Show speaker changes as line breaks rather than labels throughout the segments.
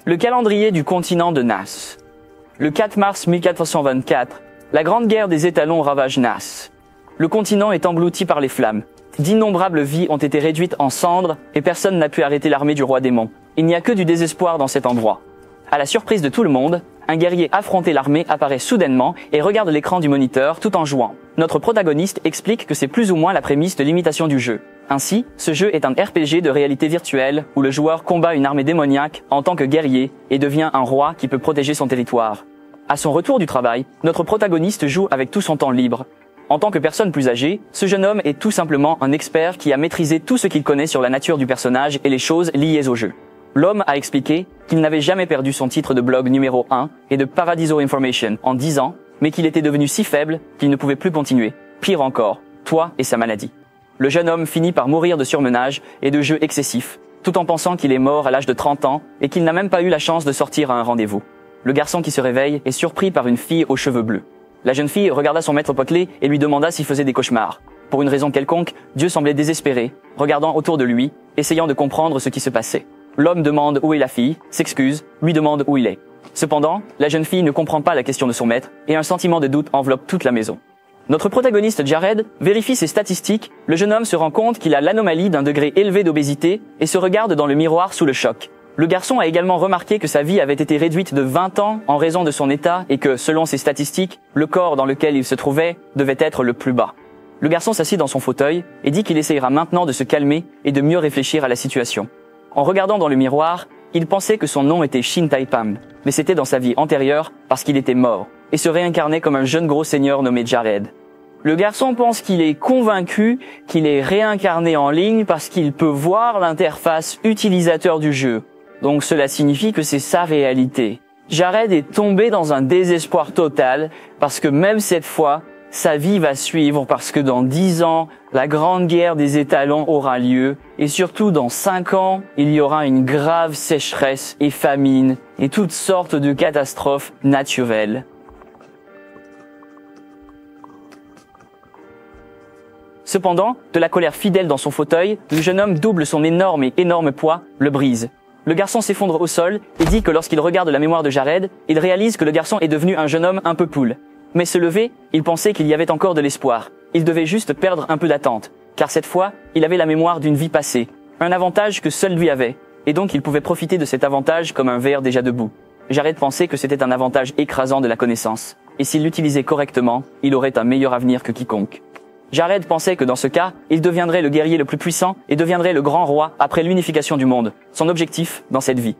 Le calendrier du continent de Nass. Le 4 mars 1424, la grande guerre des étalons ravage Nass. Le continent est englouti par les flammes. D'innombrables vies ont été réduites en cendres et personne n'a pu arrêter l'armée du roi démon. Il n'y a que du désespoir dans cet endroit. À la surprise de tout le monde, un guerrier affronté l'armée apparaît soudainement et regarde l'écran du moniteur tout en jouant. Notre protagoniste explique que c'est plus ou moins la prémisse de l'imitation du jeu. Ainsi, ce jeu est un RPG de réalité virtuelle où le joueur combat une armée démoniaque en tant que guerrier et devient un roi qui peut protéger son territoire. À son retour du travail, notre protagoniste joue avec tout son temps libre. En tant que personne plus âgée, ce jeune homme est tout simplement un expert qui a maîtrisé tout ce qu'il connaît sur la nature du personnage et les choses liées au jeu. L'homme a expliqué qu'il n'avait jamais perdu son titre de blog numéro 1 et de Paradiso Information en 10 ans, mais qu'il était devenu si faible qu'il ne pouvait plus continuer. Pire encore, toi et sa maladie. Le jeune homme finit par mourir de surmenage et de jeux excessifs, tout en pensant qu'il est mort à l'âge de 30 ans et qu'il n'a même pas eu la chance de sortir à un rendez-vous. Le garçon qui se réveille est surpris par une fille aux cheveux bleus. La jeune fille regarda son maître potelé et lui demanda s'il faisait des cauchemars. Pour une raison quelconque, Dieu semblait désespéré, regardant autour de lui, essayant de comprendre ce qui se passait. L'homme demande où est la fille, s'excuse, lui demande où il est. Cependant, la jeune fille ne comprend pas la question de son maître et un sentiment de doute enveloppe toute la maison. Notre protagoniste Jared vérifie ses statistiques, le jeune homme se rend compte qu'il a l'anomalie d'un degré élevé d'obésité et se regarde dans le miroir sous le choc. Le garçon a également remarqué que sa vie avait été réduite de 20 ans en raison de son état et que, selon ses statistiques, le corps dans lequel il se trouvait devait être le plus bas. Le garçon s'assit dans son fauteuil et dit qu'il essayera maintenant de se calmer et de mieux réfléchir à la situation. En regardant dans le miroir, il pensait que son nom était Shin Taipam, mais c'était dans sa vie antérieure parce qu'il était mort et se réincarnait comme un jeune gros seigneur nommé Jared. Le garçon pense qu'il est convaincu qu'il est réincarné en ligne parce qu'il peut voir l'interface utilisateur du jeu. Donc cela signifie que c'est sa réalité. Jared est tombé dans un désespoir total parce que même cette fois, sa vie va suivre parce que dans 10 ans, la grande guerre des étalons aura lieu et surtout dans 5 ans, il y aura une grave sécheresse et famine et toutes sortes de catastrophes naturelles. Cependant, de la colère fidèle dans son fauteuil, le jeune homme double son énorme poids, le brise. Le garçon s'effondre au sol et dit que lorsqu'il regarde la mémoire de Jared, il réalise que le garçon est devenu un jeune homme un peu poule. Mais se lever, il pensait qu'il y avait encore de l'espoir. Il devait juste perdre un peu d'attente, car cette fois, il avait la mémoire d'une vie passée, un avantage que seul lui avait, et donc il pouvait profiter de cet avantage comme un ver déjà debout. Jared pensait que c'était un avantage écrasant de la connaissance, et s'il l'utilisait correctement, il aurait un meilleur avenir que quiconque. Jared pensait que dans ce cas, il deviendrait le guerrier le plus puissant et deviendrait le grand roi après l'unification du monde, son objectif dans cette vie.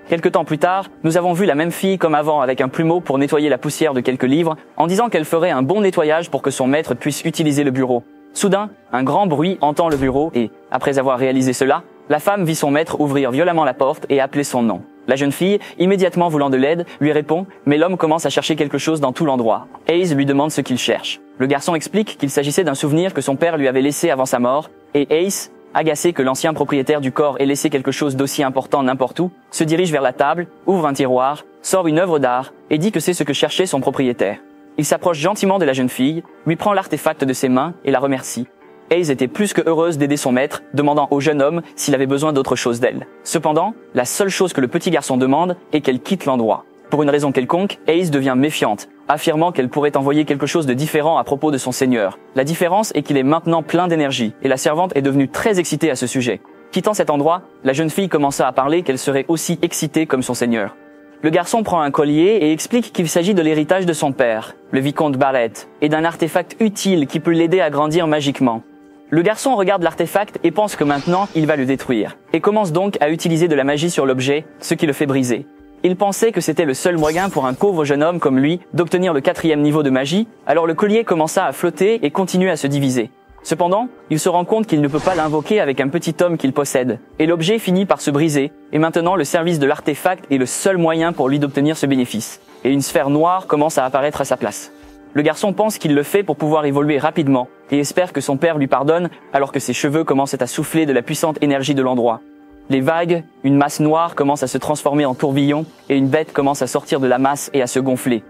Quelque temps plus tard, nous avons vu la même fille comme avant avec un plumeau pour nettoyer la poussière de quelques livres, en disant qu'elle ferait un bon nettoyage pour que son maître puisse utiliser le bureau. Soudain, un grand bruit entend le bureau et, après avoir réalisé cela, la femme vit son maître ouvrir violemment la porte et appeler son nom. La jeune fille, immédiatement voulant de l'aide, lui répond, mais l'homme commence à chercher quelque chose dans tout l'endroit. Ace lui demande ce qu'il cherche. Le garçon explique qu'il s'agissait d'un souvenir que son père lui avait laissé avant sa mort, et Ace, agacé que l'ancien propriétaire du corps ait laissé quelque chose d'aussi important n'importe où, se dirige vers la table, ouvre un tiroir, sort une œuvre d'art et dit que c'est ce que cherchait son propriétaire. Il s'approche gentiment de la jeune fille, lui prend l'artefact de ses mains et la remercie. Ace était plus que heureuse d'aider son maître, demandant au jeune homme s'il avait besoin d'autre chose d'elle. Cependant, la seule chose que le petit garçon demande est qu'elle quitte l'endroit. Pour une raison quelconque, Ace devient méfiante, affirmant qu'elle pourrait envoyer quelque chose de différent à propos de son seigneur. La différence est qu'il est maintenant plein d'énergie, et la servante est devenue très excitée à ce sujet. Quittant cet endroit, la jeune fille commença à parler qu'elle serait aussi excitée comme son seigneur. Le garçon prend un collier et explique qu'il s'agit de l'héritage de son père, le vicomte Barrett, et d'un artefact utile qui peut l'aider à grandir magiquement. Le garçon regarde l'artefact et pense que maintenant, il va le détruire, et commence donc à utiliser de la magie sur l'objet, ce qui le fait briser. Il pensait que c'était le seul moyen pour un pauvre jeune homme comme lui d'obtenir le 4e niveau de magie, alors le collier commença à flotter et continue à se diviser. Cependant, il se rend compte qu'il ne peut pas l'invoquer avec un petit homme qu'il possède, et l'objet finit par se briser, et maintenant le service de l'artefact est le seul moyen pour lui d'obtenir ce bénéfice, et une sphère noire commence à apparaître à sa place. Le garçon pense qu'il le fait pour pouvoir évoluer rapidement, et espère que son père lui pardonne alors que ses cheveux commencent à souffler de la puissante énergie de l'endroit. Les vagues, une masse noire commence à se transformer en tourbillon, et une bête commence à sortir de la masse et à se gonfler.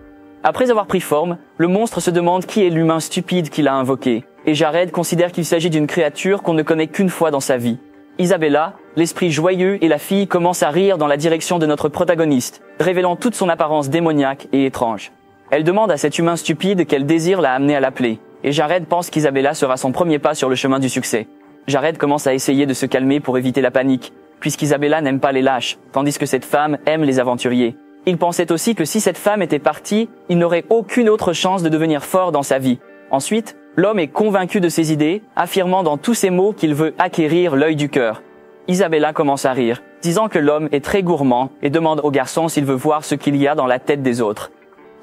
Après avoir pris forme, le monstre se demande qui est l'humain stupide qu'il a invoqué, et Jared considère qu'il s'agit d'une créature qu'on ne connaît qu'une fois dans sa vie. Isabella, l'esprit joyeux et la fille commencent à rire dans la direction de notre protagoniste, révélant toute son apparence démoniaque et étrange. Elle demande à cet humain stupide quel désir l'a amené à l'appeler, et Jared pense qu'Isabella sera son premier pas sur le chemin du succès. Jared commence à essayer de se calmer pour éviter la panique, puisqu'Isabella n'aime pas les lâches, tandis que cette femme aime les aventuriers. Il pensait aussi que si cette femme était partie, il n'aurait aucune autre chance de devenir fort dans sa vie. Ensuite, l'homme est convaincu de ses idées, affirmant dans tous ses mots qu'il veut acquérir l'œil du cœur. Isabella commence à rire, disant que l'homme est très gourmand et demande au garçon s'il veut voir ce qu'il y a dans la tête des autres.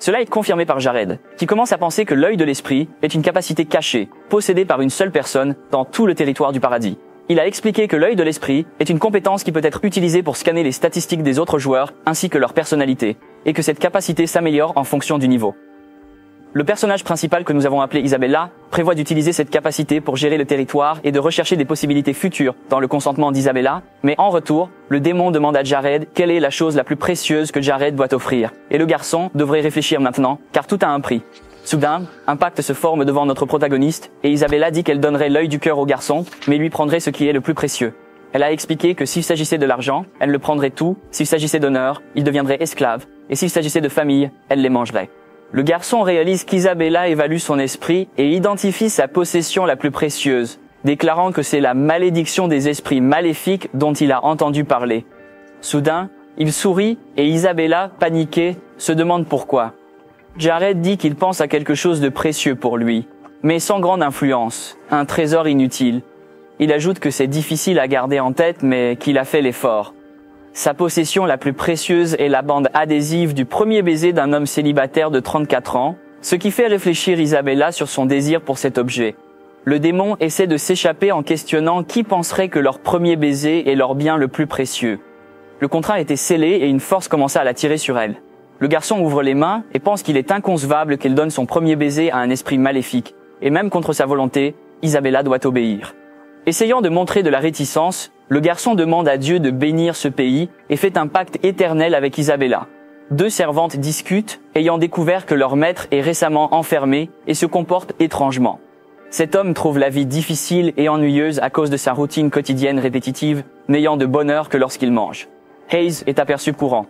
Cela est confirmé par Jared, qui commence à penser que l'œil de l'esprit est une capacité cachée, possédée par une seule personne dans tout le territoire du paradis. Il a expliqué que l'œil de l'esprit est une compétence qui peut être utilisée pour scanner les statistiques des autres joueurs ainsi que leur personnalité, et que cette capacité s'améliore en fonction du niveau. Le personnage principal que nous avons appelé Isabella prévoit d'utiliser cette capacité pour gérer le territoire et de rechercher des possibilités futures dans le consentement d'Isabella, mais en retour, le démon demande à Jared quelle est la chose la plus précieuse que Jared doit offrir, et le garçon devrait réfléchir maintenant, car tout a un prix. Soudain, un pacte se forme devant notre protagoniste, et Isabella dit qu'elle donnerait l'œil du cœur au garçon, mais lui prendrait ce qui est le plus précieux. Elle a expliqué que s'il s'agissait de l'argent, elle le prendrait tout, s'il s'agissait d'honneur, il deviendrait esclave, et s'il s'agissait de famille, elle les mangerait. Le garçon réalise qu'Isabella évalue son esprit et identifie sa possession la plus précieuse, déclarant que c'est la malédiction des esprits maléfiques dont il a entendu parler. Soudain, il sourit et Isabella, paniquée, se demande pourquoi. Jared dit qu'il pense à quelque chose de précieux pour lui, mais sans grande influence, un trésor inutile. Il ajoute que c'est difficile à garder en tête, mais qu'il a fait l'effort. Sa possession la plus précieuse est la bande adhésive du premier baiser d'un homme célibataire de 34 ans, ce qui fait réfléchir Isabella sur son désir pour cet objet. Le démon essaie de s'échapper en questionnant qui penserait que leur premier baiser est leur bien le plus précieux. Le contrat était scellé et une force commença à l'attirer sur elle. Le garçon ouvre les mains et pense qu'il est inconcevable qu'elle donne son premier baiser à un esprit maléfique, et même contre sa volonté, Isabella doit obéir. Essayant de montrer de la réticence, le garçon demande à Dieu de bénir ce pays et fait un pacte éternel avec Isabella. Deux servantes discutent, ayant découvert que leur maître est récemment enfermé et se comporte étrangement. Cet homme trouve la vie difficile et ennuyeuse à cause de sa routine quotidienne répétitive, n'ayant de bonheur que lorsqu'il mange. Hayes est aperçu courant.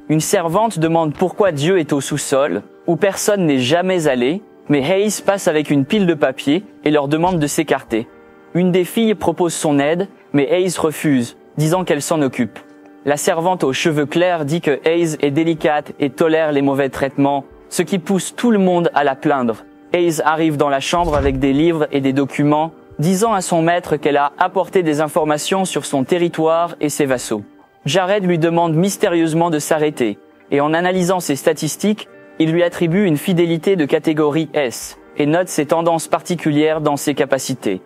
Une servante demande pourquoi Dieu est au sous-sol, où personne n'est jamais allé, mais Hayes passe avec une pile de papier et leur demande de s'écarter. Une des filles propose son aide, mais Hayes refuse, disant qu'elle s'en occupe. La servante aux cheveux clairs dit que Hayes est délicate et tolère les mauvais traitements, ce qui pousse tout le monde à la plaindre. Hayes arrive dans la chambre avec des livres et des documents, disant à son maître qu'elle a apporté des informations sur son territoire et ses vassaux. Jared lui demande mystérieusement de s'arrêter, et en analysant ses statistiques, il lui attribue une fidélité de catégorie S, et note ses tendances particulières dans ses capacités.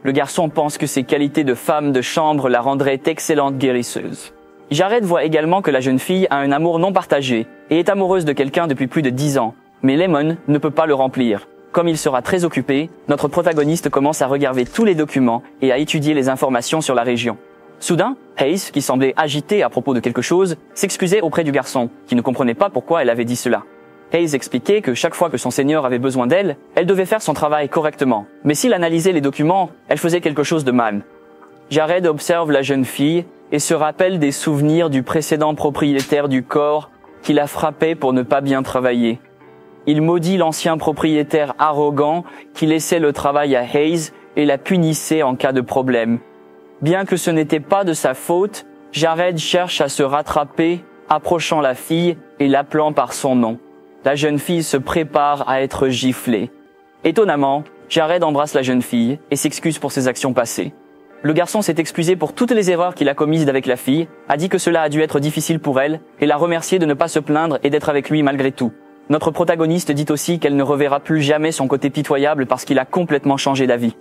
Le garçon pense que ses qualités de femme de chambre la rendraient excellente guérisseuse. Jared voit également que la jeune fille a un amour non partagé et est amoureuse de quelqu'un depuis plus de 10 ans, mais Lemon ne peut pas le remplir. Comme il sera très occupé, notre protagoniste commence à regarder tous les documents et à étudier les informations sur la région. Soudain, Hayes, qui semblait agité à propos de quelque chose, s'excusait auprès du garçon, qui ne comprenait pas pourquoi elle avait dit cela. Hayes expliquait que chaque fois que son seigneur avait besoin d'elle, elle devait faire son travail correctement. Mais s'il analysait les documents, elle faisait quelque chose de mal. Jared observe la jeune fille et se rappelle des souvenirs du précédent propriétaire du corps qui la frappait pour ne pas bien travailler. Il maudit l'ancien propriétaire arrogant qui laissait le travail à Hayes et la punissait en cas de problème. Bien que ce n'était pas de sa faute, Jared cherche à se rattraper, approchant la fille et l'appelant par son nom. La jeune fille se prépare à être giflée. Étonnamment, Jared embrasse la jeune fille et s'excuse pour ses actions passées. Le garçon s'est excusé pour toutes les erreurs qu'il a commises avec la fille, a dit que cela a dû être difficile pour elle et l'a remercié de ne pas se plaindre et d'être avec lui malgré tout. Notre protagoniste dit aussi qu'elle ne reverra plus jamais son côté pitoyable parce qu'il a complètement changé d'avis.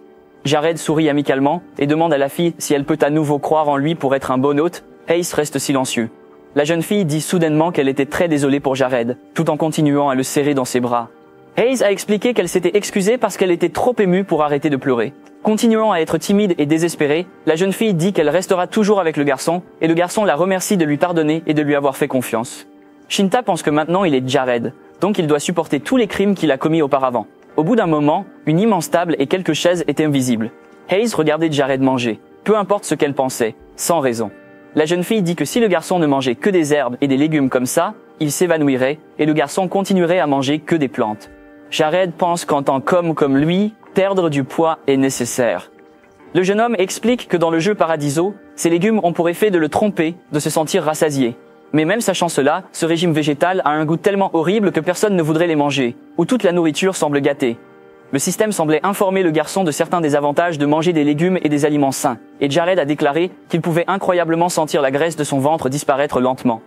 Jared sourit amicalement et demande à la fille si elle peut à nouveau croire en lui pour être un bon hôte. Hayes reste silencieux. La jeune fille dit soudainement qu'elle était très désolée pour Jared, tout en continuant à le serrer dans ses bras. Hayes a expliqué qu'elle s'était excusée parce qu'elle était trop émue pour arrêter de pleurer. Continuant à être timide et désespérée, la jeune fille dit qu'elle restera toujours avec le garçon, et le garçon la remercie de lui pardonner et de lui avoir fait confiance. Shinta pense que maintenant il est Jared, donc il doit supporter tous les crimes qu'il a commis auparavant. Au bout d'un moment, une immense table et quelques chaises étaient visibles. Hayes regardait Jared manger. Peu importe ce qu'elle pensait, sans raison. La jeune fille dit que si le garçon ne mangeait que des herbes et des légumes comme ça, il s'évanouirait et le garçon continuerait à manger que des plantes. Jared pense qu'en tant qu'homme comme lui, perdre du poids est nécessaire. Le jeune homme explique que dans le jeu Paradiso, ces légumes ont pour effet de le tromper, de se sentir rassasié. Mais même sachant cela, ce régime végétal a un goût tellement horrible que personne ne voudrait les manger, où toute la nourriture semble gâtée. Le système semblait informer le garçon de certains des avantages de manger des légumes et des aliments sains, et Jared a déclaré qu'il pouvait incroyablement sentir la graisse de son ventre disparaître lentement.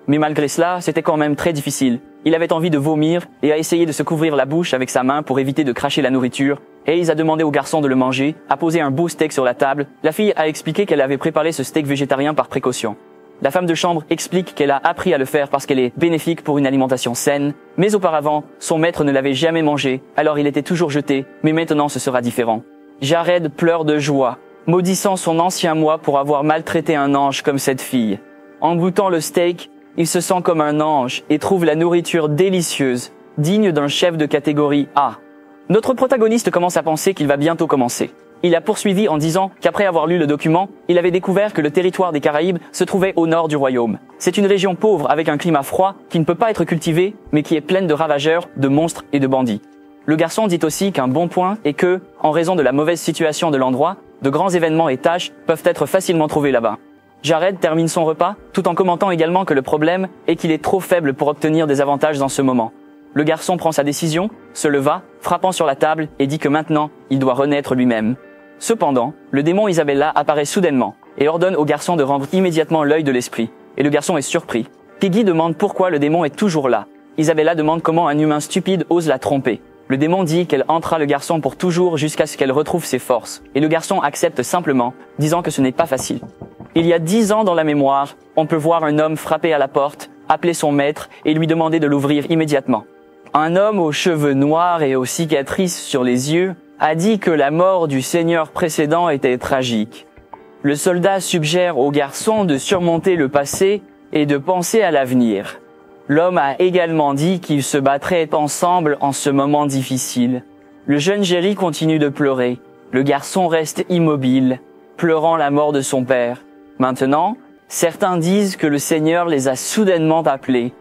Mais malgré cela, c'était quand même très difficile. Il avait envie de vomir et a essayé de se couvrir la bouche avec sa main pour éviter de cracher la nourriture. Hayes a demandé au garçon de le manger, a posé un beau steak sur la table. La fille a expliqué qu'elle avait préparé ce steak végétarien par précaution. La femme de chambre explique qu'elle a appris à le faire parce qu'elle est bénéfique pour une alimentation saine, mais auparavant, son maître ne l'avait jamais mangé, alors il était toujours jeté, mais maintenant ce sera différent. Jared pleure de joie, maudissant son ancien moi pour avoir maltraité un ange comme cette fille. En goûtant le steak, il se sent comme un ange et trouve la nourriture délicieuse, digne d'un chef de catégorie A. Notre protagoniste commence à penser qu'il va bientôt commencer. Il a poursuivi en disant qu'après avoir lu le document, il avait découvert que le territoire des Caraïbes se trouvait au nord du royaume. C'est une région pauvre avec un climat froid qui ne peut pas être cultivée, mais qui est pleine de ravageurs, de monstres et de bandits. Le garçon dit aussi qu'un bon point est que, en raison de la mauvaise situation de l'endroit, de grands événements et tâches peuvent être facilement trouvés là-bas. Jared termine son repas, tout en commentant également que le problème est qu'il est trop faible pour obtenir des avantages en ce moment. Le garçon prend sa décision, se leva, frappant sur la table et dit que maintenant, il doit renaître lui-même. Cependant, le démon Isabella apparaît soudainement et ordonne au garçon de rendre immédiatement l'œil de l'esprit. Et le garçon est surpris. Piggy demande pourquoi le démon est toujours là. Isabella demande comment un humain stupide ose la tromper. Le démon dit qu'elle hantera le garçon pour toujours jusqu'à ce qu'elle retrouve ses forces. Et le garçon accepte simplement, disant que ce n'est pas facile. Il y a 10 ans dans la mémoire, on peut voir un homme frapper à la porte, appeler son maître et lui demander de l'ouvrir immédiatement. Un homme aux cheveux noirs et aux cicatrices sur les yeux a dit que la mort du seigneur précédent était tragique. Le soldat suggère au garçon de surmonter le passé et de penser à l'avenir. L'homme a également dit qu'ils se battraient ensemble en ce moment difficile. Le jeune Jerry continue de pleurer. Le garçon reste immobile, pleurant la mort de son père. Maintenant, certains disent que le Seigneur les a soudainement appelés.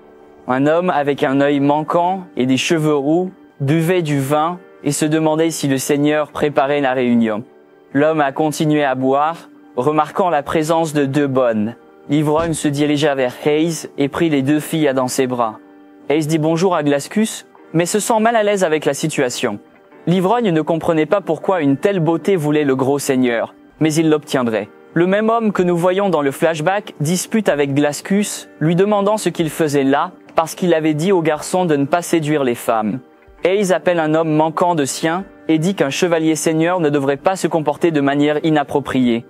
Un homme avec un œil manquant et des cheveux roux buvait du vin et se demandait si le Seigneur préparait la réunion. L'homme a continué à boire, remarquant la présence de 2 bonnes. L'ivrogne se dirigea vers Hayes et prit les 2 filles dans ses bras. Hayes dit bonjour à Glaskus, mais se sent mal à l'aise avec la situation. L'ivrogne ne comprenait pas pourquoi une telle beauté voulait le gros seigneur, mais il l'obtiendrait. Le même homme que nous voyons dans le flashback dispute avec Glaskus, lui demandant ce qu'il faisait là, parce qu'il avait dit au garçon de ne pas séduire les femmes. Hayes appelle un homme manquant de sien et dit qu'un chevalier seigneur ne devrait pas se comporter de manière inappropriée.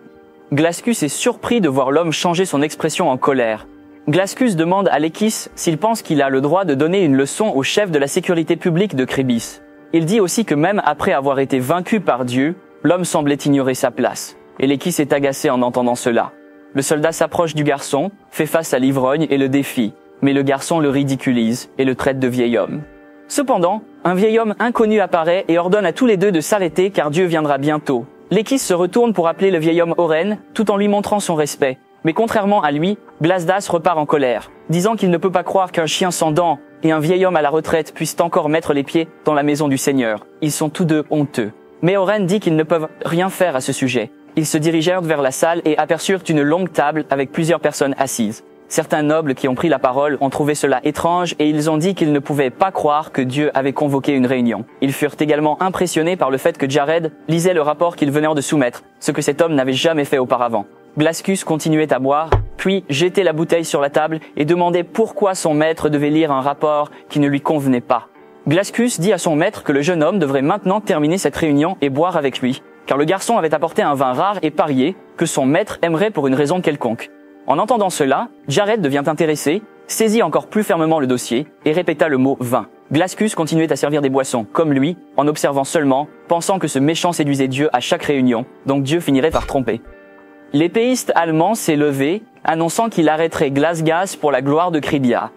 Glaskus est surpris de voir l'homme changer son expression en colère. Glaskus demande à Lekis s'il pense qu'il a le droit de donner une leçon au chef de la sécurité publique de Kribis. Il dit aussi que même après avoir été vaincu par Dieu, l'homme semblait ignorer sa place. Et Lekis est agacé en entendant cela. Le soldat s'approche du garçon, fait face à l'ivrogne et le défie. Mais le garçon le ridiculise et le traite de vieil homme. Cependant, un vieil homme inconnu apparaît et ordonne à tous les 2 de s'arrêter car Dieu viendra bientôt. Lekis se retourne pour appeler le vieil homme Oren, tout en lui montrant son respect. Mais contrairement à lui, Blasdas repart en colère, disant qu'il ne peut pas croire qu'un chien sans dents et un vieil homme à la retraite puissent encore mettre les pieds dans la maison du Seigneur. Ils sont tous 2 honteux. Mais Oren dit qu'ils ne peuvent rien faire à ce sujet. Ils se dirigèrent vers la salle et aperçurent une longue table avec plusieurs personnes assises. Certains nobles qui ont pris la parole ont trouvé cela étrange et ils ont dit qu'ils ne pouvaient pas croire que Dieu avait convoqué une réunion. Ils furent également impressionnés par le fait que Jared lisait le rapport qu'ils venaient de soumettre, ce que cet homme n'avait jamais fait auparavant. Glaskus continuait à boire, puis jetait la bouteille sur la table et demandait pourquoi son maître devait lire un rapport qui ne lui convenait pas. Glaskus dit à son maître que le jeune homme devrait maintenant terminer cette réunion et boire avec lui, car le garçon avait apporté un vin rare et parié que son maître aimerait pour une raison quelconque. En entendant cela, Jared devient intéressé, saisit encore plus fermement le dossier et répéta le mot « vin ». Glaskus continuait à servir des boissons, comme lui, en observant seulement, pensant que ce méchant séduisait Dieu à chaque réunion, donc Dieu finirait par tromper. L'épéiste allemand s'est levé, annonçant qu'il arrêterait Glasgas pour la gloire de Kribia.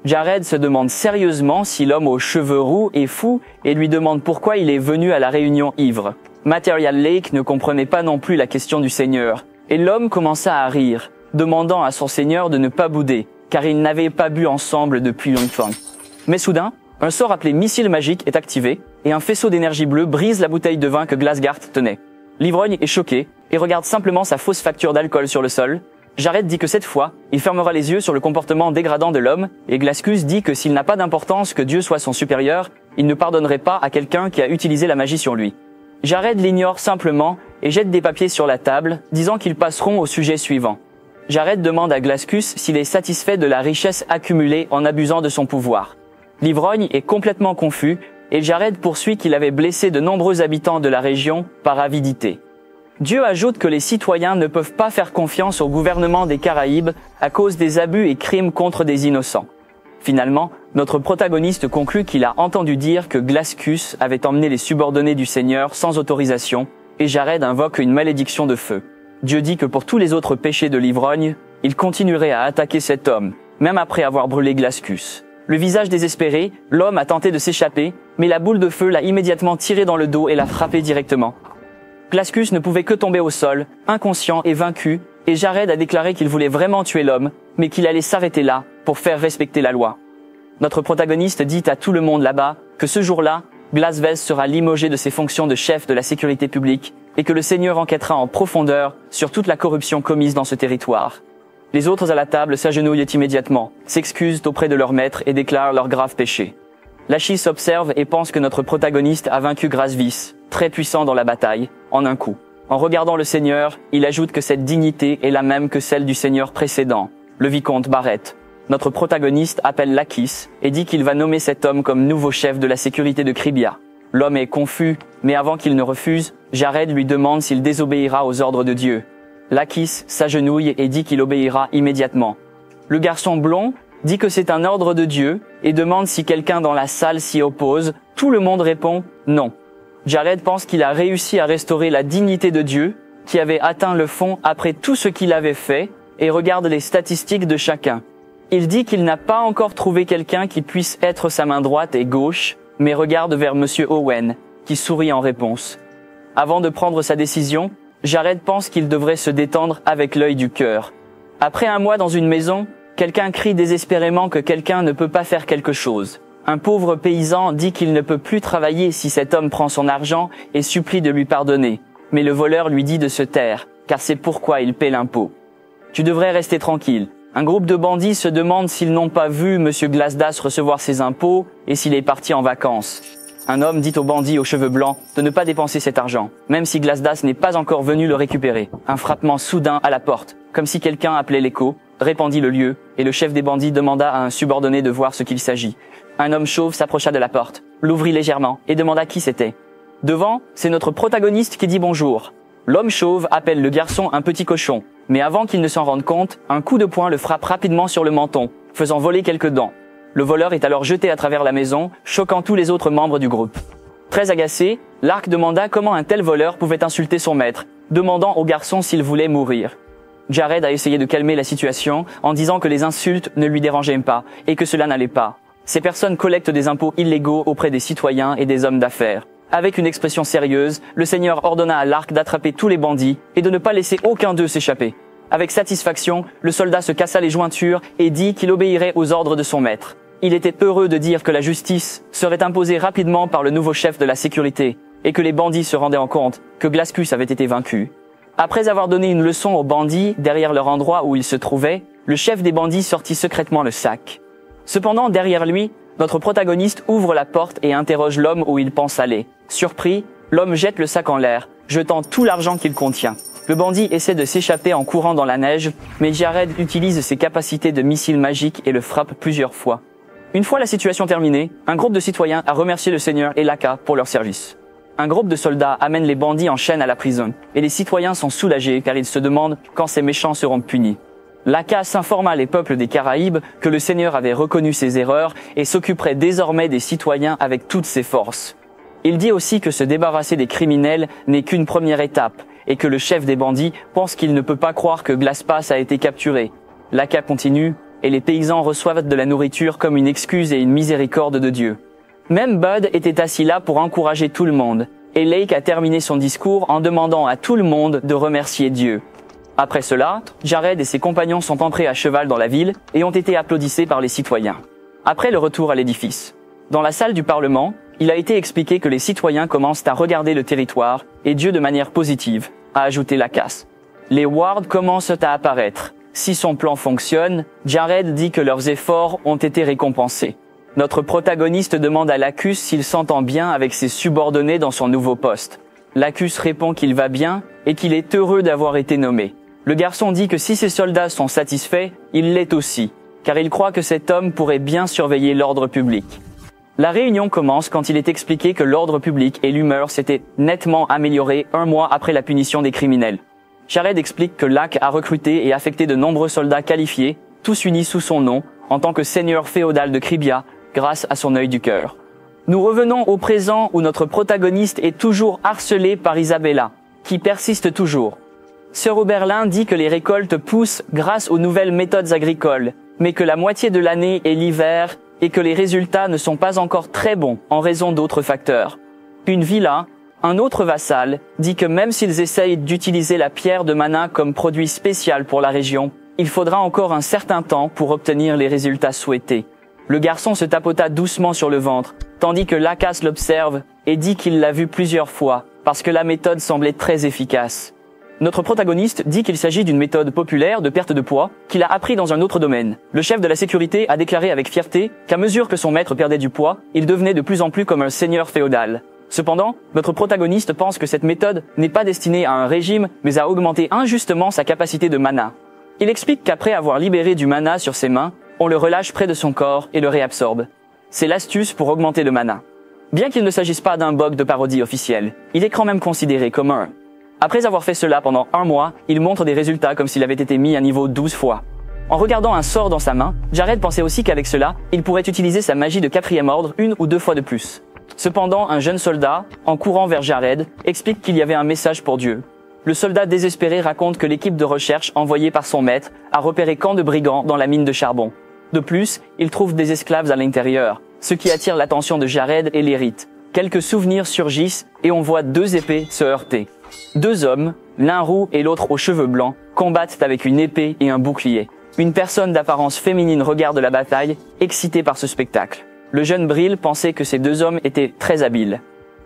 Jared se demande sérieusement si l'homme aux cheveux roux est fou et lui demande pourquoi il est venu à la réunion ivre. Material Lake ne comprenait pas non plus la question du Seigneur. Et l'homme commença à rire, demandant à son seigneur de ne pas bouder, car ils n'avaient pas bu ensemble depuis longtemps. Mais soudain, un sort appelé missile magique est activé, et un faisceau d'énergie bleue brise la bouteille de vin que Glasgard tenait. L'ivrogne est choqué, et regarde simplement sa fausse facture d'alcool sur le sol. Jared dit que cette fois, il fermera les yeux sur le comportement dégradant de l'homme, et Glaskus dit que s'il n'a pas d'importance que Dieu soit son supérieur, il ne pardonnerait pas à quelqu'un qui a utilisé la magie sur lui. Jared l'ignore simplement et jette des papiers sur la table, disant qu'ils passeront au sujet suivant. Jared demande à Glaskus s'il est satisfait de la richesse accumulée en abusant de son pouvoir. L'ivrogne est complètement confus, et Jared poursuit qu'il avait blessé de nombreux habitants de la région par avidité. Dieu ajoute que les citoyens ne peuvent pas faire confiance au gouvernement des Caraïbes à cause des abus et crimes contre des innocents. Finalement, notre protagoniste conclut qu'il a entendu dire que Glaskus avait emmené les subordonnés du Seigneur sans autorisation, et Jared invoque une malédiction de feu. Dieu dit que pour tous les autres péchés de l'ivrogne, il continuerait à attaquer cet homme, même après avoir brûlé Glaskus. Le visage désespéré, l'homme a tenté de s'échapper, mais la boule de feu l'a immédiatement tiré dans le dos et l'a frappé directement. Glaskus ne pouvait que tomber au sol, inconscient et vaincu, et Jared a déclaré qu'il voulait vraiment tuer l'homme, mais qu'il allait s'arrêter là pour faire respecter la loi. Notre protagoniste dit à tout le monde là-bas que ce jour-là, Glasvez sera limogé de ses fonctions de chef de la sécurité publique et que le Seigneur enquêtera en profondeur sur toute la corruption commise dans ce territoire. Les autres à la table s'agenouillent immédiatement, s'excusent auprès de leur maître et déclarent leurs graves péchés. Lachis observe et pense que notre protagoniste a vaincu Grasvis, très puissant dans la bataille, en un coup. En regardant le Seigneur, il ajoute que cette dignité est la même que celle du Seigneur précédent, le vicomte Barrett. Notre protagoniste appelle Lachis et dit qu'il va nommer cet homme comme nouveau chef de la sécurité de Kribia. L'homme est confus, mais avant qu'il ne refuse, Jared lui demande s'il désobéira aux ordres de Dieu. Lachis s'agenouille et dit qu'il obéira immédiatement. Le garçon blond dit que c'est un ordre de Dieu et demande si quelqu'un dans la salle s'y oppose. Tout le monde répond non. Jared pense qu'il a réussi à restaurer la dignité de Dieu, qui avait atteint le fond après tout ce qu'il avait fait, et regarde les statistiques de chacun. Il dit qu'il n'a pas encore trouvé quelqu'un qui puisse être sa main droite et gauche, mais regarde vers Monsieur Owen, qui sourit en réponse. Avant de prendre sa décision, Jared pense qu'il devrait se détendre avec l'œil du cœur. Après un mois dans une maison, quelqu'un crie désespérément que quelqu'un ne peut pas faire quelque chose. Un pauvre paysan dit qu'il ne peut plus travailler si cet homme prend son argent et supplie de lui pardonner. Mais le voleur lui dit de se taire, car c'est pourquoi il paie l'impôt. Tu devrais rester tranquille. Un groupe de bandits se demande s'ils n'ont pas vu Monsieur Glasdas recevoir ses impôts et s'il est parti en vacances. Un homme dit au bandit aux cheveux blancs de ne pas dépenser cet argent, même si Glasdas n'est pas encore venu le récupérer. Un frappement soudain à la porte, comme si quelqu'un appelait l'écho, répandit le lieu, et le chef des bandits demanda à un subordonné de voir ce qu'il s'agit. Un homme chauve s'approcha de la porte, l'ouvrit légèrement et demanda qui c'était. Devant, c'est notre protagoniste qui dit bonjour. L'homme chauve appelle le garçon un petit cochon, mais avant qu'il ne s'en rende compte, un coup de poing le frappe rapidement sur le menton, faisant voler quelques dents. Le voleur est alors jeté à travers la maison, choquant tous les autres membres du groupe. Très agacé, Lark demanda comment un tel voleur pouvait insulter son maître, demandant au garçon s'il voulait mourir. Jared a essayé de calmer la situation en disant que les insultes ne lui dérangeaient pas et que cela n'allait pas. Ces personnes collectent des impôts illégaux auprès des citoyens et des hommes d'affaires. Avec une expression sérieuse, le Seigneur ordonna à Lark d'attraper tous les bandits et de ne pas laisser aucun d'eux s'échapper. Avec satisfaction, le soldat se cassa les jointures et dit qu'il obéirait aux ordres de son maître. Il était heureux de dire que la justice serait imposée rapidement par le nouveau chef de la sécurité et que les bandits se rendaient en compte que Glaskus avait été vaincu. Après avoir donné une leçon aux bandits derrière leur endroit où ils se trouvaient, le chef des bandits sortit secrètement le sac. Cependant, derrière lui, notre protagoniste ouvre la porte et interroge l'homme où il pense aller. Surpris, l'homme jette le sac en l'air, jetant tout l'argent qu'il contient. Le bandit essaie de s'échapper en courant dans la neige, mais Jared utilise ses capacités de missile magique et le frappe plusieurs fois. Une fois la situation terminée, un groupe de citoyens a remercié le Seigneur et Laka pour leur service. Un groupe de soldats amène les bandits en chaîne à la prison, et les citoyens sont soulagés car ils se demandent quand ces méchants seront punis. Laka s'informa les peuples des Caraïbes que le Seigneur avait reconnu ses erreurs et s'occuperait désormais des citoyens avec toutes ses forces. Il dit aussi que se débarrasser des criminels n'est qu'une première étape, et que le chef des bandits pense qu'il ne peut pas croire que Glaspas a été capturé. Laka continue, et les paysans reçoivent de la nourriture comme une excuse et une miséricorde de Dieu. Même Bud était assis là pour encourager tout le monde, et Lake a terminé son discours en demandant à tout le monde de remercier Dieu. Après cela, Jared et ses compagnons sont entrés à cheval dans la ville et ont été applaudissés par les citoyens. Après le retour à l'édifice, dans la salle du Parlement, il a été expliqué que les citoyens commencent à regarder le territoire et Dieu de manière positive, a ajouté Lacasse. Les wards commencent à apparaître. Si son plan fonctionne, Jared dit que leurs efforts ont été récompensés. Notre protagoniste demande à Lacus s'il s'entend bien avec ses subordonnés dans son nouveau poste. Lacus répond qu'il va bien et qu'il est heureux d'avoir été nommé. Le garçon dit que si ses soldats sont satisfaits, il l'est aussi, car il croit que cet homme pourrait bien surveiller l'ordre public. La réunion commence quand il est expliqué que l'ordre public et l'humeur s'étaient nettement améliorés 1 mois après la punition des criminels. Jared explique que Lac a recruté et affecté de nombreux soldats qualifiés, tous unis sous son nom, en tant que seigneur féodal de Cribia, grâce à son œil du cœur. Nous revenons au présent où notre protagoniste est toujours harcelé par Isabella, qui persiste toujours. Sir Oberlin dit que les récoltes poussent grâce aux nouvelles méthodes agricoles, mais que la moitié de l'année est l'hiver et que les résultats ne sont pas encore très bons en raison d'autres facteurs. Une villa, un autre vassal, dit que même s'ils essayent d'utiliser la pierre de mana comme produit spécial pour la région, il faudra encore un certain temps pour obtenir les résultats souhaités. Le garçon se tapota doucement sur le ventre, tandis que Lacasse l'observe et dit qu'il l'a vu plusieurs fois, parce que la méthode semblait très efficace. Notre protagoniste dit qu'il s'agit d'une méthode populaire de perte de poids qu'il a appris dans un autre domaine. Le chef de la sécurité a déclaré avec fierté qu'à mesure que son maître perdait du poids, il devenait de plus en plus comme un seigneur féodal. Cependant, notre protagoniste pense que cette méthode n'est pas destinée à un régime, mais à augmenter injustement sa capacité de mana. Il explique qu'après avoir libéré du mana sur ses mains, on le relâche près de son corps et le réabsorbe. C'est l'astuce pour augmenter le mana. Bien qu'il ne s'agisse pas d'un bug de parodie officiel, il est quand même considéré comme un. Après avoir fait cela pendant 1 mois, il montre des résultats comme s'il avait été mis à niveau 12 fois. En regardant un sort dans sa main, Jared pensait aussi qu'avec cela, il pourrait utiliser sa magie de 4e ordre 1 ou 2 fois de plus. Cependant, un jeune soldat, en courant vers Jared, explique qu'il y avait un message pour Dieu. Le soldat désespéré raconte que l'équipe de recherche envoyée par son maître a repéré camp de brigands dans la mine de charbon. De plus, il trouve des esclaves à l'intérieur, ce qui attire l'attention de Jared et l'hérite. Quelques souvenirs surgissent et on voit 2 épées se heurter. 2 hommes, l'un roux et l'autre aux cheveux blancs, combattent avec une épée et un bouclier. Une personne d'apparence féminine regarde la bataille, excitée par ce spectacle. Le jeune Brill pensait que ces 2 hommes étaient très habiles.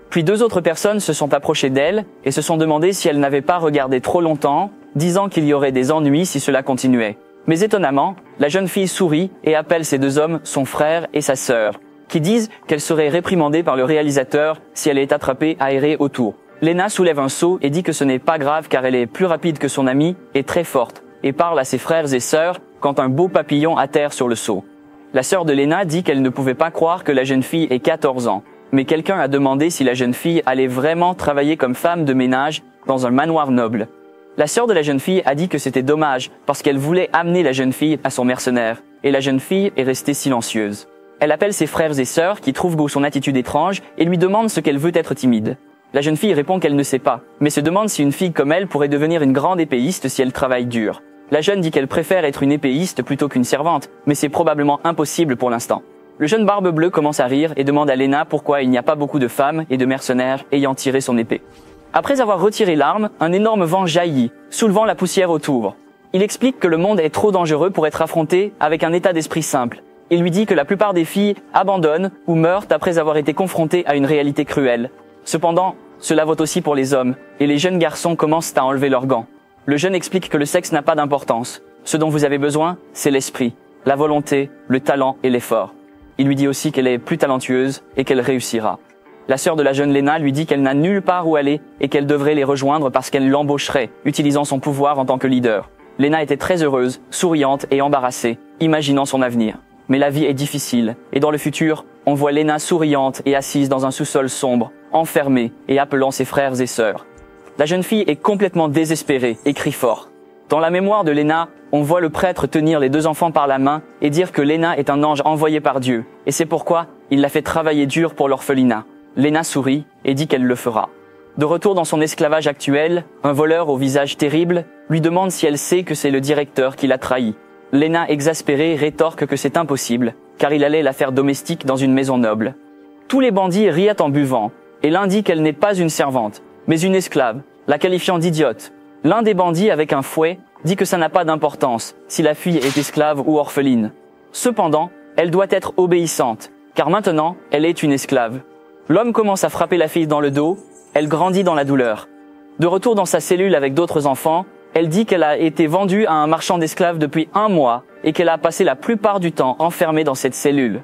Puis 2 autres personnes se sont approchées d'elle et se sont demandé si elle n'avait pas regardé trop longtemps, disant qu'il y aurait des ennuis si cela continuait. Mais étonnamment, la jeune fille sourit et appelle ces 2 hommes son frère et sa sœur, qui disent qu'elle serait réprimandée par le réalisateur si elle est attrapée à errer autour. Lena soulève un seau et dit que ce n'est pas grave car elle est plus rapide que son amie et très forte, et parle à ses frères et sœurs quand un beau papillon atterre sur le seau. La sœur de Lena dit qu'elle ne pouvait pas croire que la jeune fille ait 14 ans, mais quelqu'un a demandé si la jeune fille allait vraiment travailler comme femme de ménage dans un manoir noble. La sœur de la jeune fille a dit que c'était dommage parce qu'elle voulait amener la jeune fille à son mercenaire, et la jeune fille est restée silencieuse. Elle appelle ses frères et sœurs qui trouvent son attitude étrange et lui demande ce qu'elle veut être timide. La jeune fille répond qu'elle ne sait pas, mais se demande si une fille comme elle pourrait devenir une grande épéiste si elle travaille dur. La jeune dit qu'elle préfère être une épéiste plutôt qu'une servante, mais c'est probablement impossible pour l'instant. Le jeune Barbe Bleue commence à rire et demande à Lena pourquoi il n'y a pas beaucoup de femmes et de mercenaires ayant tiré son épée. Après avoir retiré l'arme, un énorme vent jaillit, soulevant la poussière autour. Il explique que le monde est trop dangereux pour être affronté avec un état d'esprit simple. Il lui dit que la plupart des filles abandonnent ou meurent après avoir été confrontées à une réalité cruelle. Cependant, cela vaut aussi pour les hommes, et les jeunes garçons commencent à enlever leurs gants. Le jeune explique que le sexe n'a pas d'importance. Ce dont vous avez besoin, c'est l'esprit, la volonté, le talent et l'effort. Il lui dit aussi qu'elle est plus talentueuse et qu'elle réussira. La sœur de la jeune Lena lui dit qu'elle n'a nulle part où aller et qu'elle devrait les rejoindre parce qu'elle l'embaucherait, utilisant son pouvoir en tant que leader. Lena était très heureuse, souriante et embarrassée, imaginant son avenir. Mais la vie est difficile, et dans le futur, on voit Lena souriante et assise dans un sous-sol sombre, enfermée et appelant ses frères et sœurs. La jeune fille est complètement désespérée et crie fort. Dans la mémoire de Lena, on voit le prêtre tenir les 2 enfants par la main et dire que Lena est un ange envoyé par Dieu, et c'est pourquoi il l'a fait travailler dur pour l'orphelinat. Lena sourit et dit qu'elle le fera. De retour dans son esclavage actuel, un voleur au visage terrible lui demande si elle sait que c'est le directeur qui l'a trahi. Lena, exaspérée, rétorque que c'est impossible, car il allait la faire domestique dans une maison noble. Tous les bandits rient en buvant, et l'un dit qu'elle n'est pas une servante, mais une esclave, la qualifiant d'idiote. L'un des bandits, avec un fouet, dit que ça n'a pas d'importance si la fille est esclave ou orpheline. Cependant, elle doit être obéissante, car maintenant, elle est une esclave. L'homme commence à frapper la fille dans le dos, elle grandit dans la douleur. De retour dans sa cellule avec d'autres enfants, elle dit qu'elle a été vendue à un marchand d'esclaves depuis 1 mois et qu'elle a passé la plupart du temps enfermée dans cette cellule.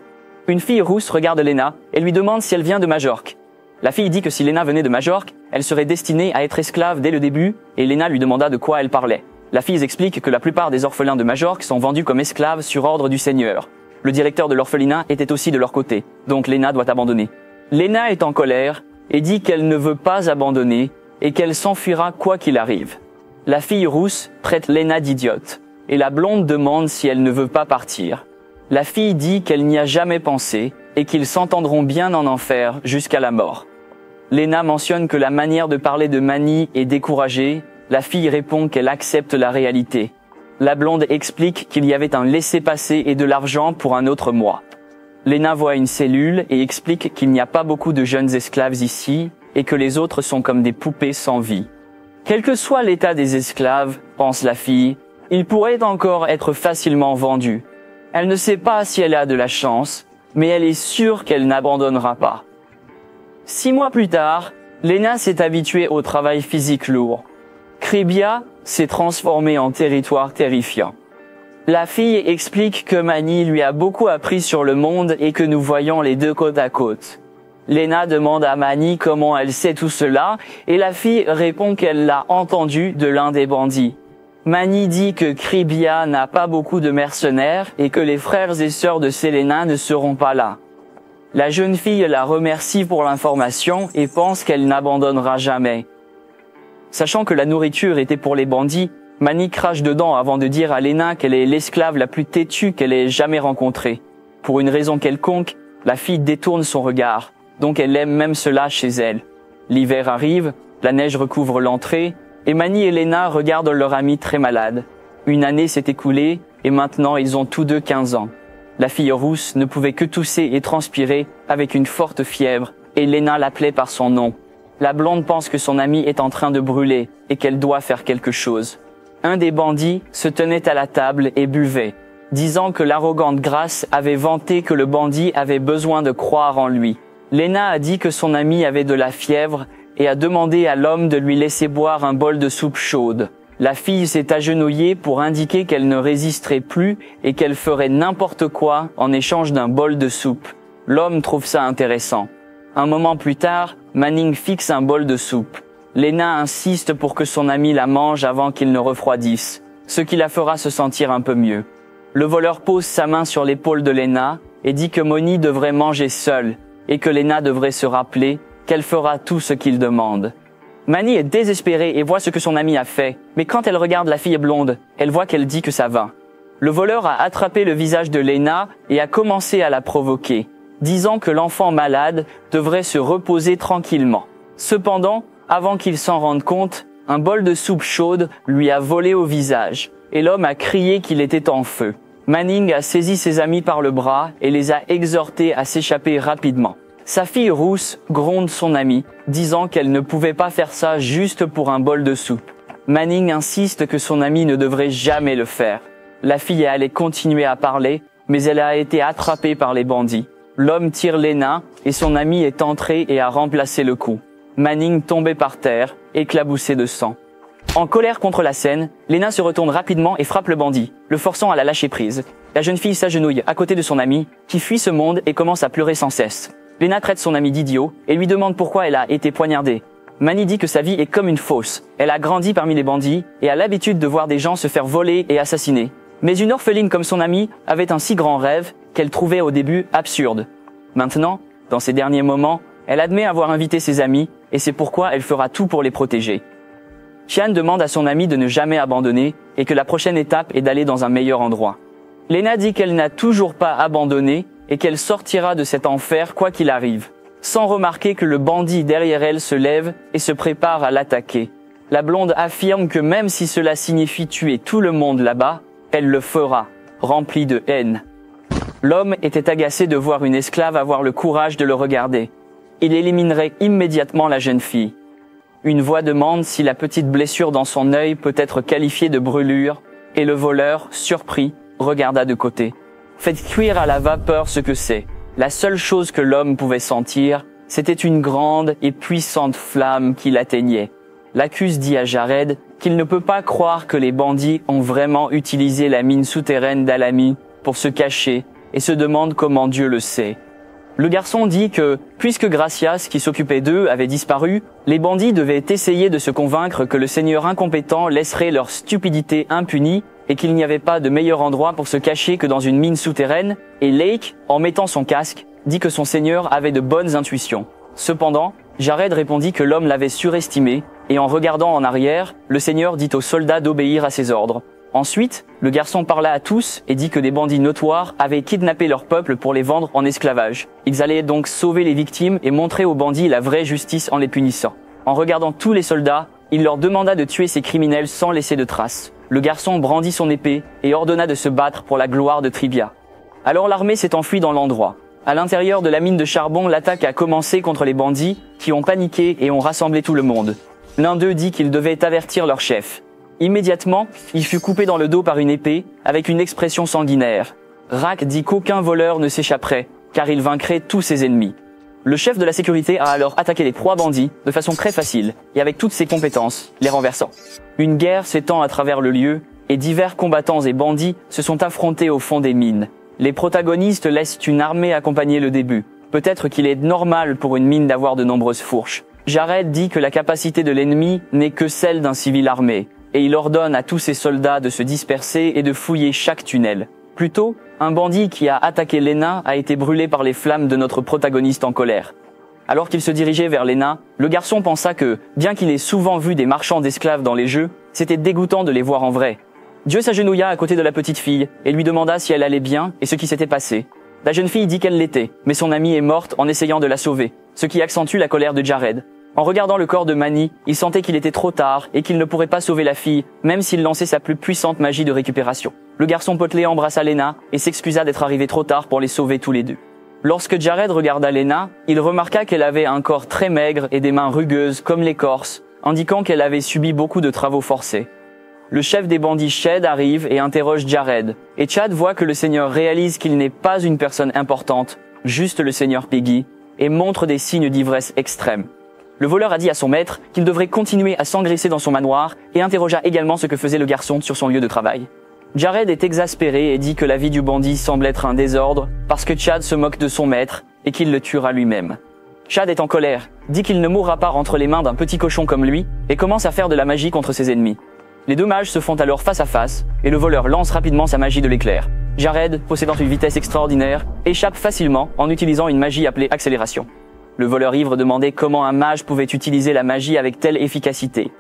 Une fille rousse regarde Lena et lui demande si elle vient de Majorque. La fille dit que si Lena venait de Majorque, elle serait destinée à être esclave dès le début et Lena lui demanda de quoi elle parlait. La fille explique que la plupart des orphelins de Majorque sont vendus comme esclaves sur ordre du Seigneur. Le directeur de l'orphelinat était aussi de leur côté, donc Lena doit abandonner. Lena est en colère et dit qu'elle ne veut pas abandonner et qu'elle s'enfuira quoi qu'il arrive. La fille rousse traite Lena d'idiote et la blonde demande si elle ne veut pas partir. La fille dit qu'elle n'y a jamais pensé et qu'ils s'entendront bien en enfer jusqu'à la mort. Lena mentionne que la manière de parler de Manny est découragée. La fille répond qu'elle accepte la réalité. La blonde explique qu'il y avait un laissez-passer et de l'argent pour un autre mois. Lena voit une cellule et explique qu'il n'y a pas beaucoup de jeunes esclaves ici et que les autres sont comme des poupées sans vie. Quel que soit l'état des esclaves, pense la fille, ils pourraient encore être facilement vendus. Elle ne sait pas si elle a de la chance, mais elle est sûre qu'elle n'abandonnera pas. 6 mois plus tard, Lena s'est habituée au travail physique lourd. Kribia s'est transformée en territoire terrifiant. La fille explique que Manny lui a beaucoup appris sur le monde et que nous voyons les deux côte à côte. Lena demande à Manny comment elle sait tout cela et la fille répond qu'elle l'a entendu de l'un des bandits. Manny dit que Kribia n'a pas beaucoup de mercenaires et que les frères et sœurs de Selena ne seront pas là. La jeune fille la remercie pour l'information et pense qu'elle n'abandonnera jamais. Sachant que la nourriture était pour les bandits, Manny crache dedans avant de dire à Lena qu'elle est l'esclave la plus têtue qu'elle ait jamais rencontrée. Pour une raison quelconque, la fille détourne son regard, donc elle aime même cela chez elle. L'hiver arrive, la neige recouvre l'entrée, et Manny et Lena regardent leur ami très malade. Une année s'est écoulée, et maintenant ils ont tous deux 15 ans. La fille rousse ne pouvait que tousser et transpirer avec une forte fièvre, et Lena l'appelait par son nom. La blonde pense que son ami est en train de brûler et qu'elle doit faire quelque chose. Un des bandits se tenait à la table et buvait, disant que l'arrogante Grace avait vanté que le bandit avait besoin de croire en lui. Lena a dit que son ami avait de la fièvre et a demandé à l'homme de lui laisser boire un bol de soupe chaude. La fille s'est agenouillée pour indiquer qu'elle ne résisterait plus et qu'elle ferait n'importe quoi en échange d'un bol de soupe. L'homme trouve ça intéressant. Un moment plus tard, Manning fixe un bol de soupe. Lena insiste pour que son ami la mange avant qu'il ne refroidisse, ce qui la fera se sentir un peu mieux. Le voleur pose sa main sur l'épaule de Lena et dit que Moni devrait manger seule et que Lena devrait se rappeler qu'elle fera tout ce qu'il demande. Manny est désespérée et voit ce que son ami a fait, mais quand elle regarde la fille blonde, elle voit qu'elle dit que ça va. Le voleur a attrapé le visage de Lena et a commencé à la provoquer, disant que l'enfant malade devrait se reposer tranquillement. Cependant, avant qu'il s'en rende compte, un bol de soupe chaude lui a volé au visage, et l'homme a crié qu'il était en feu. Manning a saisi ses amis par le bras et les a exhortés à s'échapper rapidement. Sa fille rousse gronde son amie, disant qu'elle ne pouvait pas faire ça juste pour un bol de soupe. Manning insiste que son amie ne devrait jamais le faire. La fille allait continuer à parler, mais elle a été attrapée par les bandits. L'homme tire Lena et son ami est entré et a remplacé le coup. Manning tombait par terre, éclaboussé de sang. En colère contre la scène, Lena se retourne rapidement et frappe le bandit, le forçant à la lâcher prise. La jeune fille s'agenouille à côté de son ami, qui fuit ce monde et commence à pleurer sans cesse. Lena traite son ami d'idiot et lui demande pourquoi elle a été poignardée. Manny dit que sa vie est comme une fosse. Elle a grandi parmi les bandits et a l'habitude de voir des gens se faire voler et assassiner. Mais une orpheline comme son amie avait un si grand rêve qu'elle trouvait au début absurde. Maintenant, dans ces derniers moments, elle admet avoir invité ses amis et c'est pourquoi elle fera tout pour les protéger. Chian demande à son ami de ne jamais abandonner et que la prochaine étape est d'aller dans un meilleur endroit. Lena dit qu'elle n'a toujours pas abandonné et qu'elle sortira de cet enfer quoi qu'il arrive, sans remarquer que le bandit derrière elle se lève et se prépare à l'attaquer. La blonde affirme que même si cela signifie tuer tout le monde là-bas, elle le fera, remplie de haine. L'homme était agacé de voir une esclave avoir le courage de le regarder. Il éliminerait immédiatement la jeune fille. Une voix demande si la petite blessure dans son œil peut être qualifiée de brûlure, et le voleur, surpris, regarda de côté. Faites cuire à la vapeur ce que c'est. La seule chose que l'homme pouvait sentir, c'était une grande et puissante flamme qui l'atteignait. L'accuse dit à Jared qu'il ne peut pas croire que les bandits ont vraiment utilisé la mine souterraine d'Alami pour se cacher et se demande comment Dieu le sait. Le garçon dit que, puisque Gracias, qui s'occupait d'eux, avait disparu, les bandits devaient essayer de se convaincre que le Seigneur incompétent laisserait leur stupidité impunie et qu'il n'y avait pas de meilleur endroit pour se cacher que dans une mine souterraine, et Lake, en mettant son casque, dit que son Seigneur avait de bonnes intuitions. Cependant, Jared répondit que l'homme l'avait surestimé, et en regardant en arrière, le Seigneur dit aux soldats d'obéir à ses ordres. Ensuite, le garçon parla à tous et dit que des bandits notoires avaient kidnappé leur peuple pour les vendre en esclavage. Ils allaient donc sauver les victimes et montrer aux bandits la vraie justice en les punissant. En regardant tous les soldats, il leur demanda de tuer ces criminels sans laisser de traces. Le garçon brandit son épée et ordonna de se battre pour la gloire de Trivia. Alors l'armée s'est enfuie dans l'endroit. À l'intérieur de la mine de charbon, l'attaque a commencé contre les bandits qui ont paniqué et ont rassemblé tout le monde. L'un d'eux dit qu'ils devaient avertir leur chef. Immédiatement, il fut coupé dans le dos par une épée, avec une expression sanguinaire. Rack dit qu'aucun voleur ne s'échapperait, car il vaincrait tous ses ennemis. Le chef de la sécurité a alors attaqué les 3 bandits de façon très facile, et avec toutes ses compétences, les renversant. Une guerre s'étend à travers le lieu, et divers combattants et bandits se sont affrontés au fond des mines. Les protagonistes laissent une armée accompagner le début. Peut-être qu'il est normal pour une mine d'avoir de nombreuses fourches. Jared dit que la capacité de l'ennemi n'est que celle d'un civil armé, et il ordonne à tous ses soldats de se disperser et de fouiller chaque tunnel. Plus tôt, un bandit qui a attaqué Lena a été brûlé par les flammes de notre protagoniste en colère. Alors qu'il se dirigeait vers Lena, le garçon pensa que, bien qu'il ait souvent vu des marchands d'esclaves dans les jeux, c'était dégoûtant de les voir en vrai. Dieu s'agenouilla à côté de la petite fille et lui demanda si elle allait bien et ce qui s'était passé. La jeune fille dit qu'elle l'était, mais son amie est morte en essayant de la sauver, ce qui accentue la colère de Jared. En regardant le corps de Manny, il sentait qu'il était trop tard et qu'il ne pourrait pas sauver la fille, même s'il lançait sa plus puissante magie de récupération. Le garçon potelé embrassa Lena et s'excusa d'être arrivé trop tard pour les sauver tous les deux. Lorsque Jared regarda Lena, il remarqua qu'elle avait un corps très maigre et des mains rugueuses comme l'écorce, indiquant qu'elle avait subi beaucoup de travaux forcés. Le chef des bandits Chad arrive et interroge Jared, et Chad voit que le Seigneur réalise qu'il n'est pas une personne importante, juste le Seigneur Peggy, et montre des signes d'ivresse extrême. Le voleur a dit à son maître qu'il devrait continuer à s'engraisser dans son manoir et interrogea également ce que faisait le garçon sur son lieu de travail. Jared est exaspéré et dit que la vie du bandit semble être un désordre parce que Chad se moque de son maître et qu'il le tuera lui-même. Chad est en colère, dit qu'il ne mourra pas entre les mains d'un petit cochon comme lui et commence à faire de la magie contre ses ennemis. Les deux mages se font alors face à face et le voleur lance rapidement sa magie de l'éclair. Jared, possédant une vitesse extraordinaire, échappe facilement en utilisant une magie appelée accélération. Le voleur ivre demandait comment un mage pouvait utiliser la magie avec telle efficacité.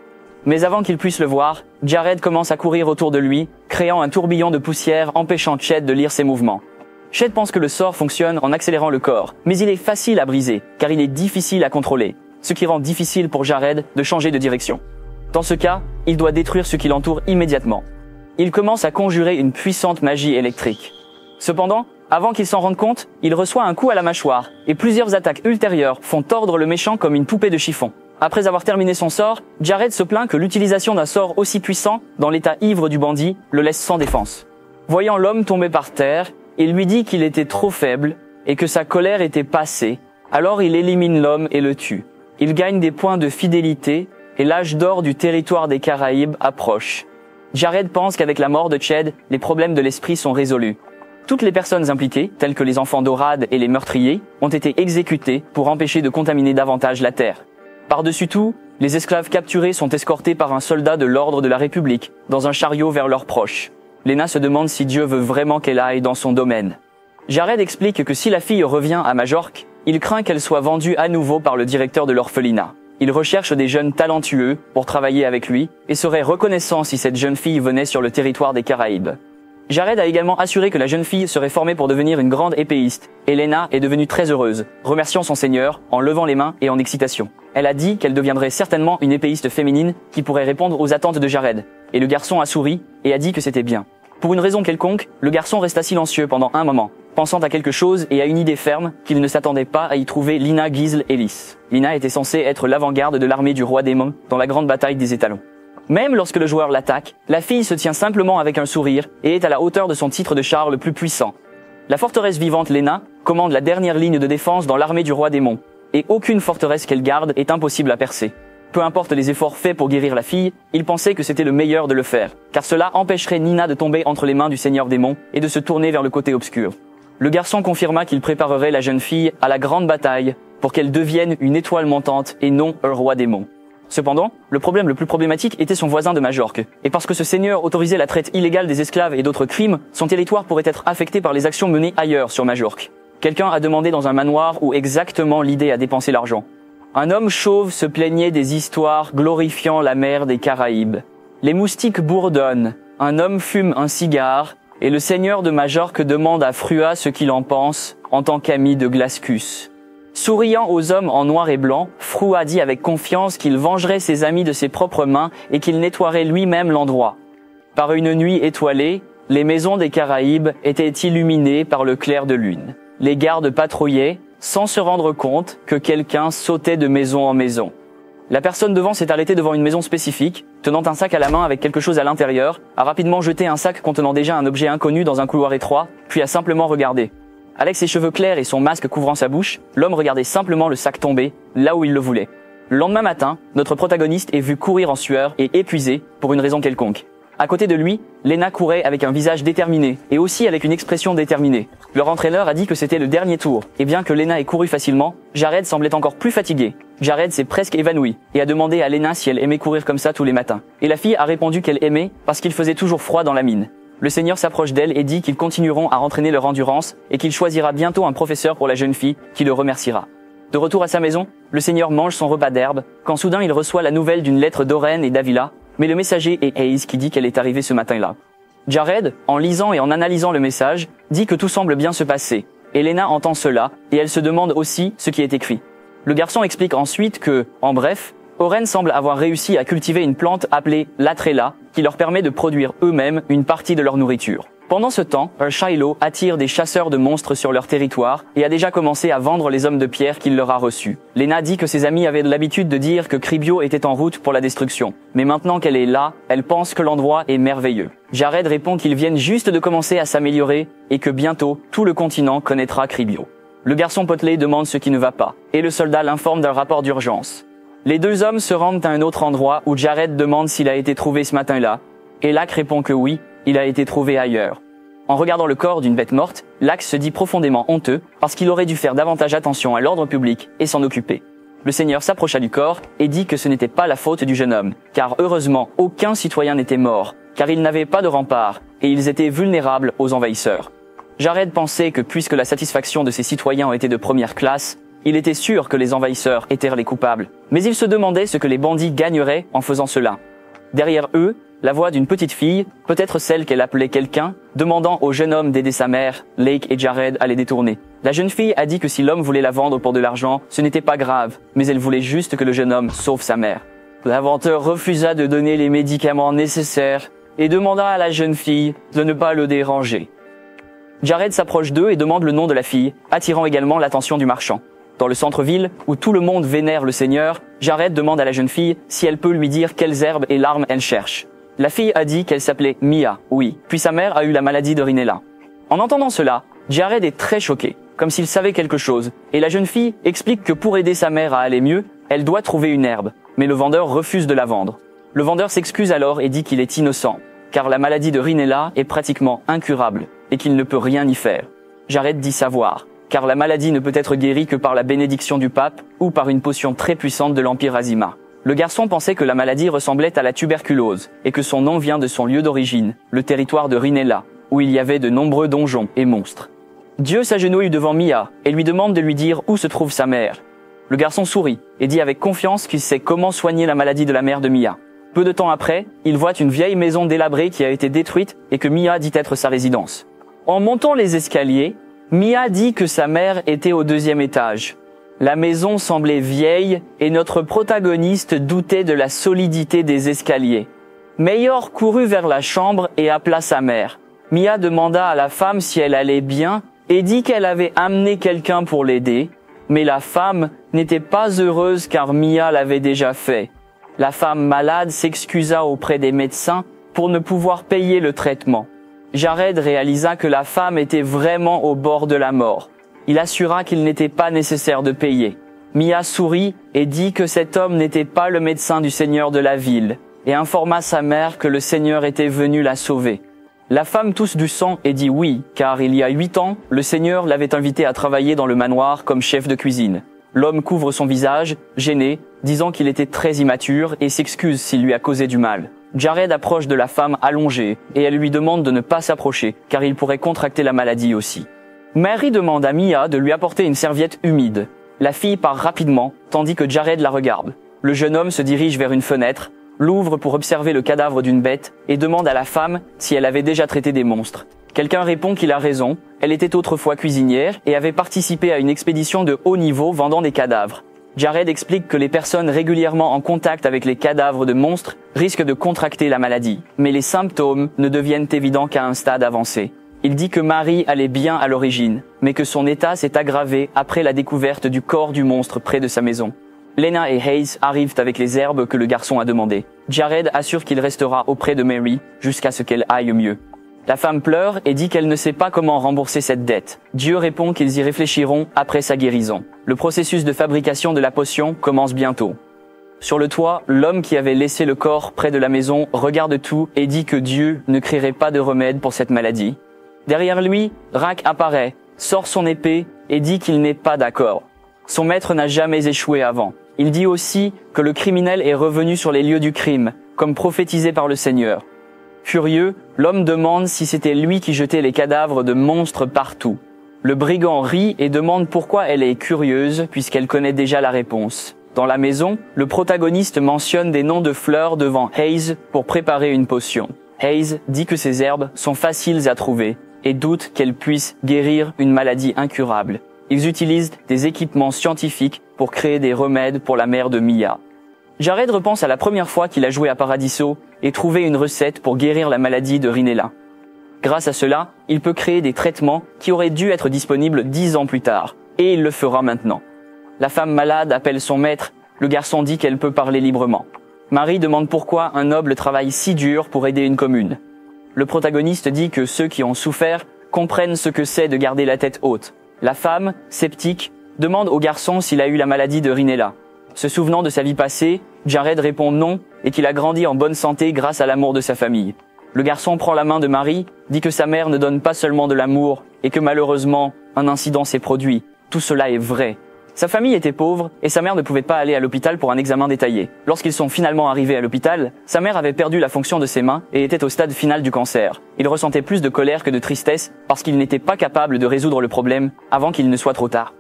Mais avant qu'il puisse le voir, Jared commence à courir autour de lui, créant un tourbillon de poussière empêchant Chet de lire ses mouvements. Chet pense que le sort fonctionne en accélérant le corps, mais il est facile à briser, car il est difficile à contrôler, ce qui rend difficile pour Jared de changer de direction. Dans ce cas, il doit détruire ce qui l'entoure immédiatement. Il commence à conjurer une puissante magie électrique. Cependant, avant qu'il s'en rende compte, il reçoit un coup à la mâchoire, et plusieurs attaques ultérieures font tordre le méchant comme une poupée de chiffon. Après avoir terminé son sort, Jared se plaint que l'utilisation d'un sort aussi puissant, dans l'état ivre du bandit, le laisse sans défense. Voyant l'homme tomber par terre, il lui dit qu'il était trop faible, et que sa colère était passée, alors il élimine l'homme et le tue. Il gagne des points de fidélité, et l'âge d'or du territoire des Caraïbes approche. Jared pense qu'avec la mort de Ched, les problèmes de l'esprit sont résolus. Toutes les personnes impliquées, telles que les enfants d'Orad et les meurtriers, ont été exécutées pour empêcher de contaminer davantage la terre. Par-dessus tout, les esclaves capturés sont escortés par un soldat de l'ordre de la République, dans un chariot vers leurs proches. Lena se demande si Dieu veut vraiment qu'elle aille dans son domaine. Jared explique que si la fille revient à Majorque, il craint qu'elle soit vendue à nouveau par le directeur de l'orphelinat. Il recherche des jeunes talentueux pour travailler avec lui et serait reconnaissant si cette jeune fille venait sur le territoire des Caraïbes. Jared a également assuré que la jeune fille serait formée pour devenir une grande épéiste, et Lena est devenue très heureuse, remerciant son seigneur en levant les mains et en excitation. Elle a dit qu'elle deviendrait certainement une épéiste féminine qui pourrait répondre aux attentes de Jared, et le garçon a souri et a dit que c'était bien. Pour une raison quelconque, le garçon resta silencieux pendant un moment, pensant à quelque chose et à une idée ferme qu'il ne s'attendait pas à y trouver Lina, Gisle et Lys. Lina était censée être l'avant-garde de l'armée du roi démon dans la grande bataille des étalons. Même lorsque le joueur l'attaque, la fille se tient simplement avec un sourire et est à la hauteur de son titre de char le plus puissant. La forteresse vivante Lena commande la dernière ligne de défense dans l'armée du roi démon, et aucune forteresse qu'elle garde est impossible à percer. Peu importe les efforts faits pour guérir la fille, il pensait que c'était le meilleur de le faire, car cela empêcherait Nina de tomber entre les mains du seigneur démon et de se tourner vers le côté obscur. Le garçon confirma qu'il préparerait la jeune fille à la grande bataille pour qu'elle devienne une étoile montante et non un roi démon. Cependant, le problème le plus problématique était son voisin de Majorque, et parce que ce seigneur autorisait la traite illégale des esclaves et d'autres crimes, son territoire pourrait être affecté par les actions menées ailleurs sur Majorque. Quelqu'un a demandé dans un manoir où exactement l'idée a dépensé l'argent. Un homme chauve se plaignait des histoires glorifiant la mer des Caraïbes. Les moustiques bourdonnent, un homme fume un cigare, et le seigneur de Majorque demande à Frua ce qu'il en pense, en tant qu'ami de Glascus. Souriant aux hommes en noir et blanc, Frua dit avec confiance qu'il vengerait ses amis de ses propres mains et qu'il nettoierait lui-même l'endroit. Par une nuit étoilée, les maisons des Caraïbes étaient illuminées par le clair de lune. Les gardes patrouillaient, sans se rendre compte que quelqu'un sautait de maison en maison. La personne devant s'est arrêtée devant une maison spécifique, tenant un sac à la main avec quelque chose à l'intérieur, a rapidement jeté un sac contenant déjà un objet inconnu dans un couloir étroit, puis a simplement regardé. Avec ses cheveux clairs et son masque couvrant sa bouche, l'homme regardait simplement le sac tomber, là où il le voulait. Le lendemain matin, notre protagoniste est vu courir en sueur et épuisé pour une raison quelconque. À côté de lui, Lena courait avec un visage déterminé, et aussi avec une expression déterminée. Leur entraîneur a dit que c'était le dernier tour, et bien que Lena ait couru facilement, Jared semblait encore plus fatigué. Jared s'est presque évanoui, et a demandé à Lena si elle aimait courir comme ça tous les matins. Et la fille a répondu qu'elle aimait, parce qu'il faisait toujours froid dans la mine. Le seigneur s'approche d'elle et dit qu'ils continueront à entraîner leur endurance, et qu'il choisira bientôt un professeur pour la jeune fille, qui le remerciera. De retour à sa maison, le seigneur mange son repas d'herbe, quand soudain il reçoit la nouvelle d'une lettre d'Oren et d'Avila, mais le messager est Hayes qui dit qu'elle est arrivée ce matin-là. Jared, en lisant et en analysant le message, dit que tout semble bien se passer. Elena entend cela, et elle se demande aussi ce qui est écrit. Le garçon explique ensuite que, en bref, Oren semble avoir réussi à cultiver une plante appelée l'Atrella, qui leur permet de produire eux-mêmes une partie de leur nourriture. Pendant ce temps, Shiloh attire des chasseurs de monstres sur leur territoire et a déjà commencé à vendre les hommes de pierre qu'il leur a reçus. Lena dit que ses amis avaient l'habitude de dire que Cribio était en route pour la destruction. Mais maintenant qu'elle est là, elle pense que l'endroit est merveilleux. Jared répond qu'ils viennent juste de commencer à s'améliorer et que bientôt, tout le continent connaîtra Cribio. Le garçon potelé demande ce qui ne va pas et le soldat l'informe d'un rapport d'urgence. Les deux hommes se rendent à un autre endroit où Jared demande s'il a été trouvé ce matin-là et Lac répond que oui, il a été trouvé ailleurs. En regardant le corps d'une bête morte, Lac se dit profondément honteux parce qu'il aurait dû faire davantage attention à l'ordre public et s'en occuper. Le seigneur s'approcha du corps et dit que ce n'était pas la faute du jeune homme, car heureusement aucun citoyen n'était mort, car ils n'avaient pas de rempart et ils étaient vulnérables aux envahisseurs. Jared pensait que puisque la satisfaction de ses citoyens était de première classe, il était sûr que les envahisseurs étaient les coupables. Mais il se demandait ce que les bandits gagneraient en faisant cela. Derrière eux, la voix d'une petite fille, peut-être celle qu'elle appelait quelqu'un, demandant au jeune homme d'aider sa mère, Lake et Jared à les détourner. La jeune fille a dit que si l'homme voulait la vendre pour de l'argent, ce n'était pas grave, mais elle voulait juste que le jeune homme sauve sa mère. L'inventeur refusa de donner les médicaments nécessaires et demanda à la jeune fille de ne pas le déranger. Jared s'approche d'eux et demande le nom de la fille, attirant également l'attention du marchand. Dans le centre-ville, où tout le monde vénère le seigneur, Jared demande à la jeune fille si elle peut lui dire quelles herbes et larmes elle cherche. La fille a dit qu'elle s'appelait Mia, oui, puis sa mère a eu la maladie de Rinella. En entendant cela, Jared est très choqué, comme s'il savait quelque chose, et la jeune fille explique que pour aider sa mère à aller mieux, elle doit trouver une herbe, mais le vendeur refuse de la vendre. Le vendeur s'excuse alors et dit qu'il est innocent, car la maladie de Rinella est pratiquement incurable, et qu'il ne peut rien y faire. Jared dit savoir, car la maladie ne peut être guérie que par la bénédiction du pape ou par une potion très puissante de l'Empire Azima. Le garçon pensait que la maladie ressemblait à la tuberculose et que son nom vient de son lieu d'origine, le territoire de Rinella, où il y avait de nombreux donjons et monstres. Dieu s'agenouille devant Mia et lui demande de lui dire où se trouve sa mère. Le garçon sourit et dit avec confiance qu'il sait comment soigner la maladie de la mère de Mia. Peu de temps après, il voit une vieille maison délabrée qui a été détruite et que Mia dit être sa résidence. En montant les escaliers, Mia dit que sa mère était au 2e étage. La maison semblait vieille et notre protagoniste doutait de la solidité des escaliers. Mayor courut vers la chambre et appela sa mère. Mia demanda à la femme si elle allait bien et dit qu'elle avait amené quelqu'un pour l'aider, mais la femme n'était pas heureuse car Mia l'avait déjà fait. La femme malade s'excusa auprès des médecins pour ne pouvoir payer le traitement. Jared réalisa que la femme était vraiment au bord de la mort. Il assura qu'il n'était pas nécessaire de payer. Mia sourit et dit que cet homme n'était pas le médecin du seigneur de la ville, et informa sa mère que le seigneur était venu la sauver. La femme tousse du sang et dit oui, car il y a 8 ans, le seigneur l'avait invité à travailler dans le manoir comme chef de cuisine. L'homme couvre son visage, gêné, disant qu'il était très immature et s'excuse s'il lui a causé du mal. Jared approche de la femme allongée et elle lui demande de ne pas s'approcher, car il pourrait contracter la maladie aussi. Mary demande à Mia de lui apporter une serviette humide. La fille part rapidement, tandis que Jared la regarde. Le jeune homme se dirige vers une fenêtre, l'ouvre pour observer le cadavre d'une bête et demande à la femme si elle avait déjà traité des monstres. Quelqu'un répond qu'il a raison, elle était autrefois cuisinière et avait participé à une expédition de haut niveau vendant des cadavres. Jared explique que les personnes régulièrement en contact avec les cadavres de monstres risquent de contracter la maladie, mais les symptômes ne deviennent évidents qu'à un stade avancé. Il dit que Mary allait bien à l'origine, mais que son état s'est aggravé après la découverte du corps du monstre près de sa maison. Lena et Hayes arrivent avec les herbes que le garçon a demandées. Jared assure qu'il restera auprès de Mary jusqu'à ce qu'elle aille mieux. La femme pleure et dit qu'elle ne sait pas comment rembourser cette dette. Dieu répond qu'ils y réfléchiront après sa guérison. Le processus de fabrication de la potion commence bientôt. Sur le toit, l'homme qui avait laissé le corps près de la maison regarde tout et dit que Dieu ne créerait pas de remède pour cette maladie. Derrière lui, Rack apparaît, sort son épée et dit qu'il n'est pas d'accord. Son maître n'a jamais échoué avant. Il dit aussi que le criminel est revenu sur les lieux du crime, comme prophétisé par le Seigneur. Furieux, l'homme demande si c'était lui qui jetait les cadavres de monstres partout. Le brigand rit et demande pourquoi elle est curieuse puisqu'elle connaît déjà la réponse. Dans la maison, le protagoniste mentionne des noms de fleurs devant Hayes pour préparer une potion. Hayes dit que ces herbes sont faciles à trouver et doute qu'elles puissent guérir une maladie incurable. Ils utilisent des équipements scientifiques pour créer des remèdes pour la mère de Mia. Jared repense à la première fois qu'il a joué à Paradiso et trouvé une recette pour guérir la maladie de Rinella. Grâce à cela, il peut créer des traitements qui auraient dû être disponibles 10 ans plus tard, et il le fera maintenant. La femme malade appelle son maître, le garçon dit qu'elle peut parler librement. Marie demande pourquoi un noble travaille si dur pour aider une commune. Le protagoniste dit que ceux qui ont souffert comprennent ce que c'est de garder la tête haute. La femme, sceptique, demande au garçon s'il a eu la maladie de Rinella. Se souvenant de sa vie passée, Jared répond non et qu'il a grandi en bonne santé grâce à l'amour de sa famille. Le garçon prend la main de Marie, dit que sa mère ne donne pas seulement de l'amour et que malheureusement, un incident s'est produit. Tout cela est vrai. Sa famille était pauvre et sa mère ne pouvait pas aller à l'hôpital pour un examen détaillé. Lorsqu'ils sont finalement arrivés à l'hôpital, sa mère avait perdu la fonction de ses mains et était au stade final du cancer. Il ressentait plus de colère que de tristesse parce qu'il n'était pas capable de résoudre le problème avant qu'il ne soit trop tard.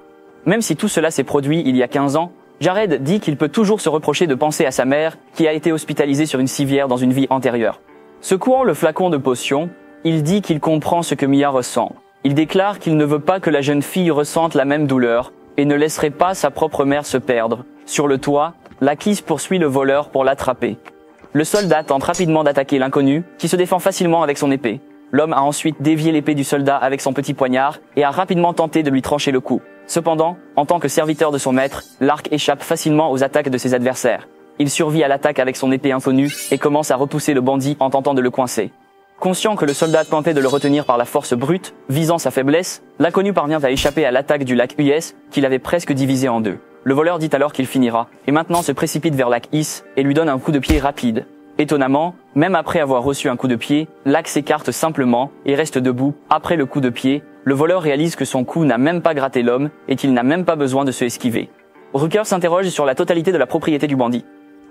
Même si tout cela s'est produit il y a 15 ans, Jared dit qu'il peut toujours se reprocher de penser à sa mère qui a été hospitalisée sur une civière dans une vie antérieure. Secouant le flacon de potion, il dit qu'il comprend ce que Mia ressent. Il déclare qu'il ne veut pas que la jeune fille ressente la même douleur et ne laisserait pas sa propre mère se perdre. Sur le toit, Lakis poursuit le voleur pour l'attraper. Le soldat tente rapidement d'attaquer l'inconnu, qui se défend facilement avec son épée. L'homme a ensuite dévié l'épée du soldat avec son petit poignard et a rapidement tenté de lui trancher le cou. Cependant, en tant que serviteur de son maître, l'arc échappe facilement aux attaques de ses adversaires. Il survit à l'attaque avec son épée inconnue et commence à repousser le bandit en tentant de le coincer. Conscient que le soldat tentait de le retenir par la force brute, visant sa faiblesse, l'inconnu parvient à échapper à l'attaque du lac US qu'il avait presque divisé en deux. Le voleur dit alors qu'il finira, et maintenant se précipite vers Lac Is et lui donne un coup de pied rapide. Étonnamment, même après avoir reçu un coup de pied, Lac s'écarte simplement et reste debout. Après le coup de pied, le voleur réalise que son coup n'a même pas gratté l'homme et qu'il n'a même pas besoin de se esquiver. Rucker s'interroge sur la totalité de la propriété du bandit.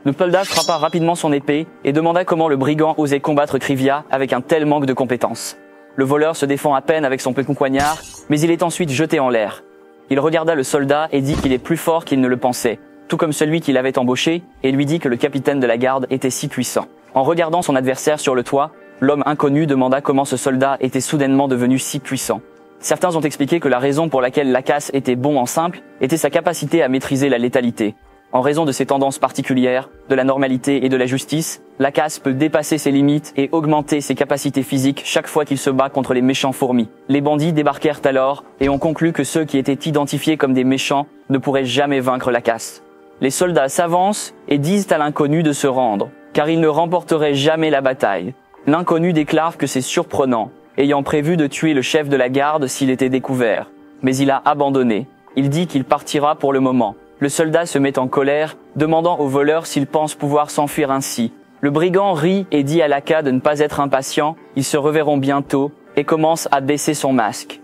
Le soldat frappa rapidement son épée et demanda comment le brigand osait combattre Krivia avec un tel manque de compétences. Le voleur se défend à peine avec son petit poignard, mais il est ensuite jeté en l'air. Il regarda le soldat et dit qu'il est plus fort qu'il ne le pensait, tout comme celui qui l'avait embauché, et lui dit que le capitaine de la garde était si puissant. En regardant son adversaire sur le toit, l'homme inconnu demanda comment ce soldat était soudainement devenu si puissant. Certains ont expliqué que la raison pour laquelle Lacasse était bon en simple était sa capacité à maîtriser la létalité. En raison de ses tendances particulières, de la normalité et de la justice, la casse peut dépasser ses limites et augmenter ses capacités physiques chaque fois qu'il se bat contre les méchants fourmis. Les bandits débarquèrent alors et ont conclu que ceux qui étaient identifiés comme des méchants ne pourraient jamais vaincre la casse. Les soldats s'avancent et disent à l'inconnu de se rendre, car il ne remporterait jamais la bataille. L'inconnu déclare que c'est surprenant, ayant prévu de tuer le chef de la garde s'il était découvert. Mais il a abandonné. Il dit qu'il partira pour le moment. Le soldat se met en colère, demandant au voleur s'il pense pouvoir s'enfuir ainsi. Le brigand rit et dit à Laka de ne pas être impatient, ils se reverront bientôt, et commence à baisser son masque.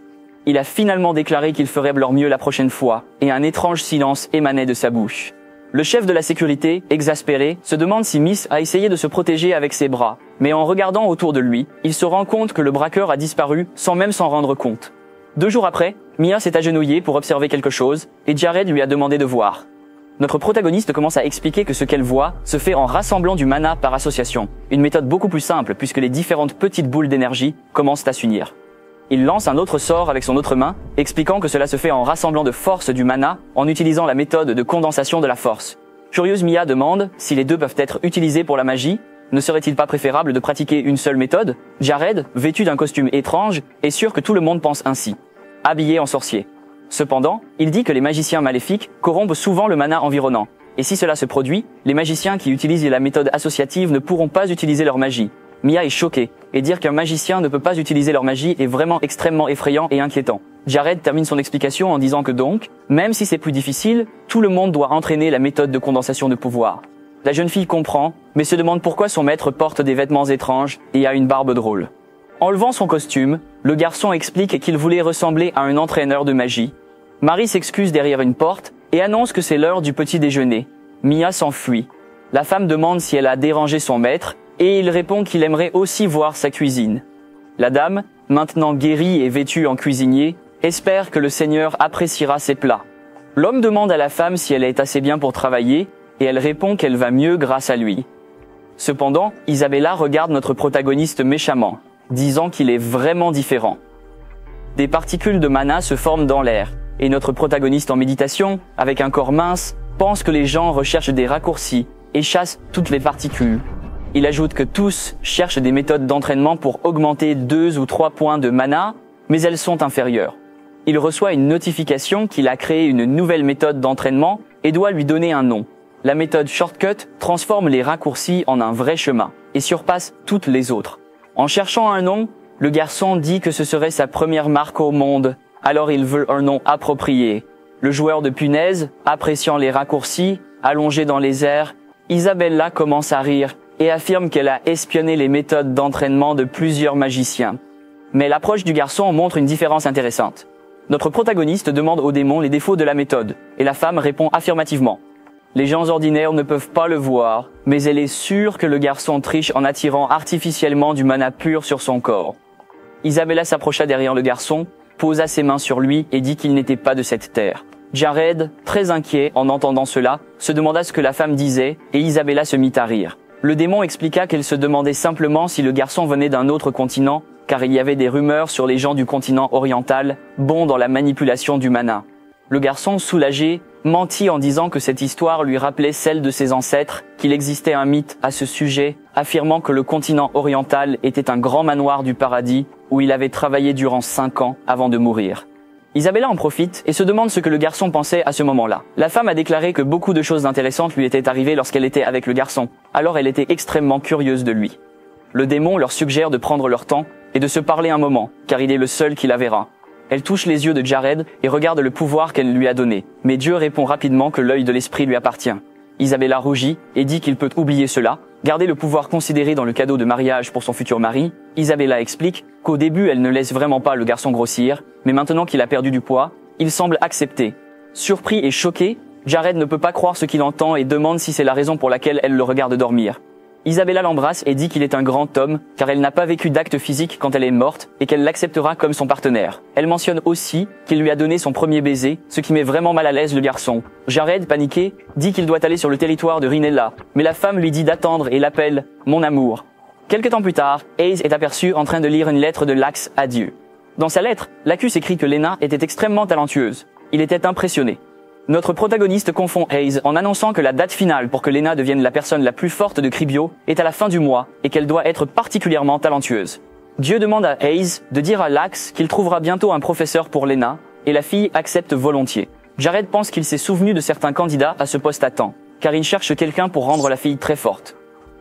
Il a finalement déclaré qu'il ferait leur mieux la prochaine fois, et un étrange silence émanait de sa bouche. Le chef de la sécurité, exaspéré, se demande si Miss a essayé de se protéger avec ses bras, mais en regardant autour de lui, il se rend compte que le braqueur a disparu sans même s'en rendre compte. 2 jours après, Mia s'est agenouillée pour observer quelque chose, et Jared lui a demandé de voir. Notre protagoniste commence à expliquer que ce qu'elle voit se fait en rassemblant du mana par association, une méthode beaucoup plus simple puisque les différentes petites boules d'énergie commencent à s'unir. Il lance un autre sort avec son autre main, expliquant que cela se fait en rassemblant de force du mana en utilisant la méthode de condensation de la force. Curieuse, Mia demande si les deux peuvent être utilisés pour la magie. Ne serait-il pas préférable de pratiquer une seule méthode? Jared, vêtu d'un costume étrange, est sûr que tout le monde pense ainsi. Habillé en sorcier. Cependant, il dit que les magiciens maléfiques corrompent souvent le mana environnant. Et si cela se produit, les magiciens qui utilisent la méthode associative ne pourront pas utiliser leur magie. Mia est choquée, et dire qu'un magicien ne peut pas utiliser leur magie est vraiment extrêmement effrayant et inquiétant. Jared termine son explication en disant que donc, même si c'est plus difficile, tout le monde doit entraîner la méthode de condensation de pouvoir. La jeune fille comprend, mais se demande pourquoi son maître porte des vêtements étranges et a une barbe drôle. Enlevant son costume, le garçon explique qu'il voulait ressembler à un entraîneur de magie. Marie s'excuse derrière une porte et annonce que c'est l'heure du petit déjeuner. Mia s'enfuit. La femme demande si elle a dérangé son maître et il répond qu'il aimerait aussi voir sa cuisine. La dame, maintenant guérie et vêtue en cuisinier, espère que le Seigneur appréciera ses plats. L'homme demande à la femme si elle est assez bien pour travailler et elle répond qu'elle va mieux grâce à lui. Cependant, Isabella regarde notre protagoniste méchamment, disant qu'il est vraiment différent. Des particules de mana se forment dans l'air, et notre protagoniste en méditation, avec un corps mince, pense que les gens recherchent des raccourcis et chassent toutes les particules. Il ajoute que tous cherchent des méthodes d'entraînement pour augmenter 2 ou 3 points de mana, mais elles sont inférieures. Il reçoit une notification qu'il a créé une nouvelle méthode d'entraînement et doit lui donner un nom. La méthode Shortcut transforme les raccourcis en un vrai chemin et surpasse toutes les autres. En cherchant un nom, le garçon dit que ce serait sa première marque au monde, alors il veut un nom approprié. Le joueur de punaise, appréciant les raccourcis, allongé dans les airs, Isabella commence à rire et affirme qu'elle a espionné les méthodes d'entraînement de plusieurs magiciens. Mais l'approche du garçon montre une différence intéressante. Notre protagoniste demande au démon les défauts de la méthode, et la femme répond affirmativement. Les gens ordinaires ne peuvent pas le voir, mais elle est sûre que le garçon triche en attirant artificiellement du mana pur sur son corps. Isabella s'approcha derrière le garçon, posa ses mains sur lui et dit qu'il n'était pas de cette terre. Jared, très inquiet en entendant cela, se demanda ce que la femme disait et Isabella se mit à rire. Le démon expliqua qu'elle se demandait simplement si le garçon venait d'un autre continent, car il y avait des rumeurs sur les gens du continent oriental, bons dans la manipulation du mana. Le garçon, soulagé, mentit en disant que cette histoire lui rappelait celle de ses ancêtres, qu'il existait un mythe à ce sujet, affirmant que le continent oriental était un grand manoir du paradis où il avait travaillé durant 5 ans avant de mourir. Isabella en profite et se demande ce que le garçon pensait à ce moment-là. La femme a déclaré que beaucoup de choses intéressantes lui étaient arrivées lorsqu'elle était avec le garçon, alors elle était extrêmement curieuse de lui. Le démon leur suggère de prendre leur temps et de se parler un moment, car il est le seul qui la verra. Elle touche les yeux de Jared et regarde le pouvoir qu'elle lui a donné. Mais Dieu répond rapidement que l'œil de l'esprit lui appartient. Isabella rougit et dit qu'il peut oublier cela, garder le pouvoir considéré dans le cadeau de mariage pour son futur mari. Isabella explique qu'au début elle ne laisse vraiment pas le garçon grossir, mais maintenant qu'il a perdu du poids, il semble accepter. Surpris et choqué, Jared ne peut pas croire ce qu'il entend et demande si c'est la raison pour laquelle elle le regarde dormir. Isabella l'embrasse et dit qu'il est un grand homme, car elle n'a pas vécu d'acte physique quand elle est morte et qu'elle l'acceptera comme son partenaire. Elle mentionne aussi qu'il lui a donné son premier baiser, ce qui met vraiment mal à l'aise le garçon. Jared, paniqué, dit qu'il doit aller sur le territoire de Rinella, mais la femme lui dit d'attendre et l'appelle « mon amour ». Quelque temps plus tard, Hayes est aperçu en train de lire une lettre de Lax à Dieu. Dans sa lettre, Lacus écrit que Lena était extrêmement talentueuse. Il était impressionné. Notre protagoniste confond Hayes en annonçant que la date finale pour que Lena devienne la personne la plus forte de Cribio est à la fin du mois et qu'elle doit être particulièrement talentueuse. Dieu demande à Hayes de dire à Lax qu'il trouvera bientôt un professeur pour Lena et la fille accepte volontiers. Jared pense qu'il s'est souvenu de certains candidats à ce poste à temps, car il cherche quelqu'un pour rendre la fille très forte.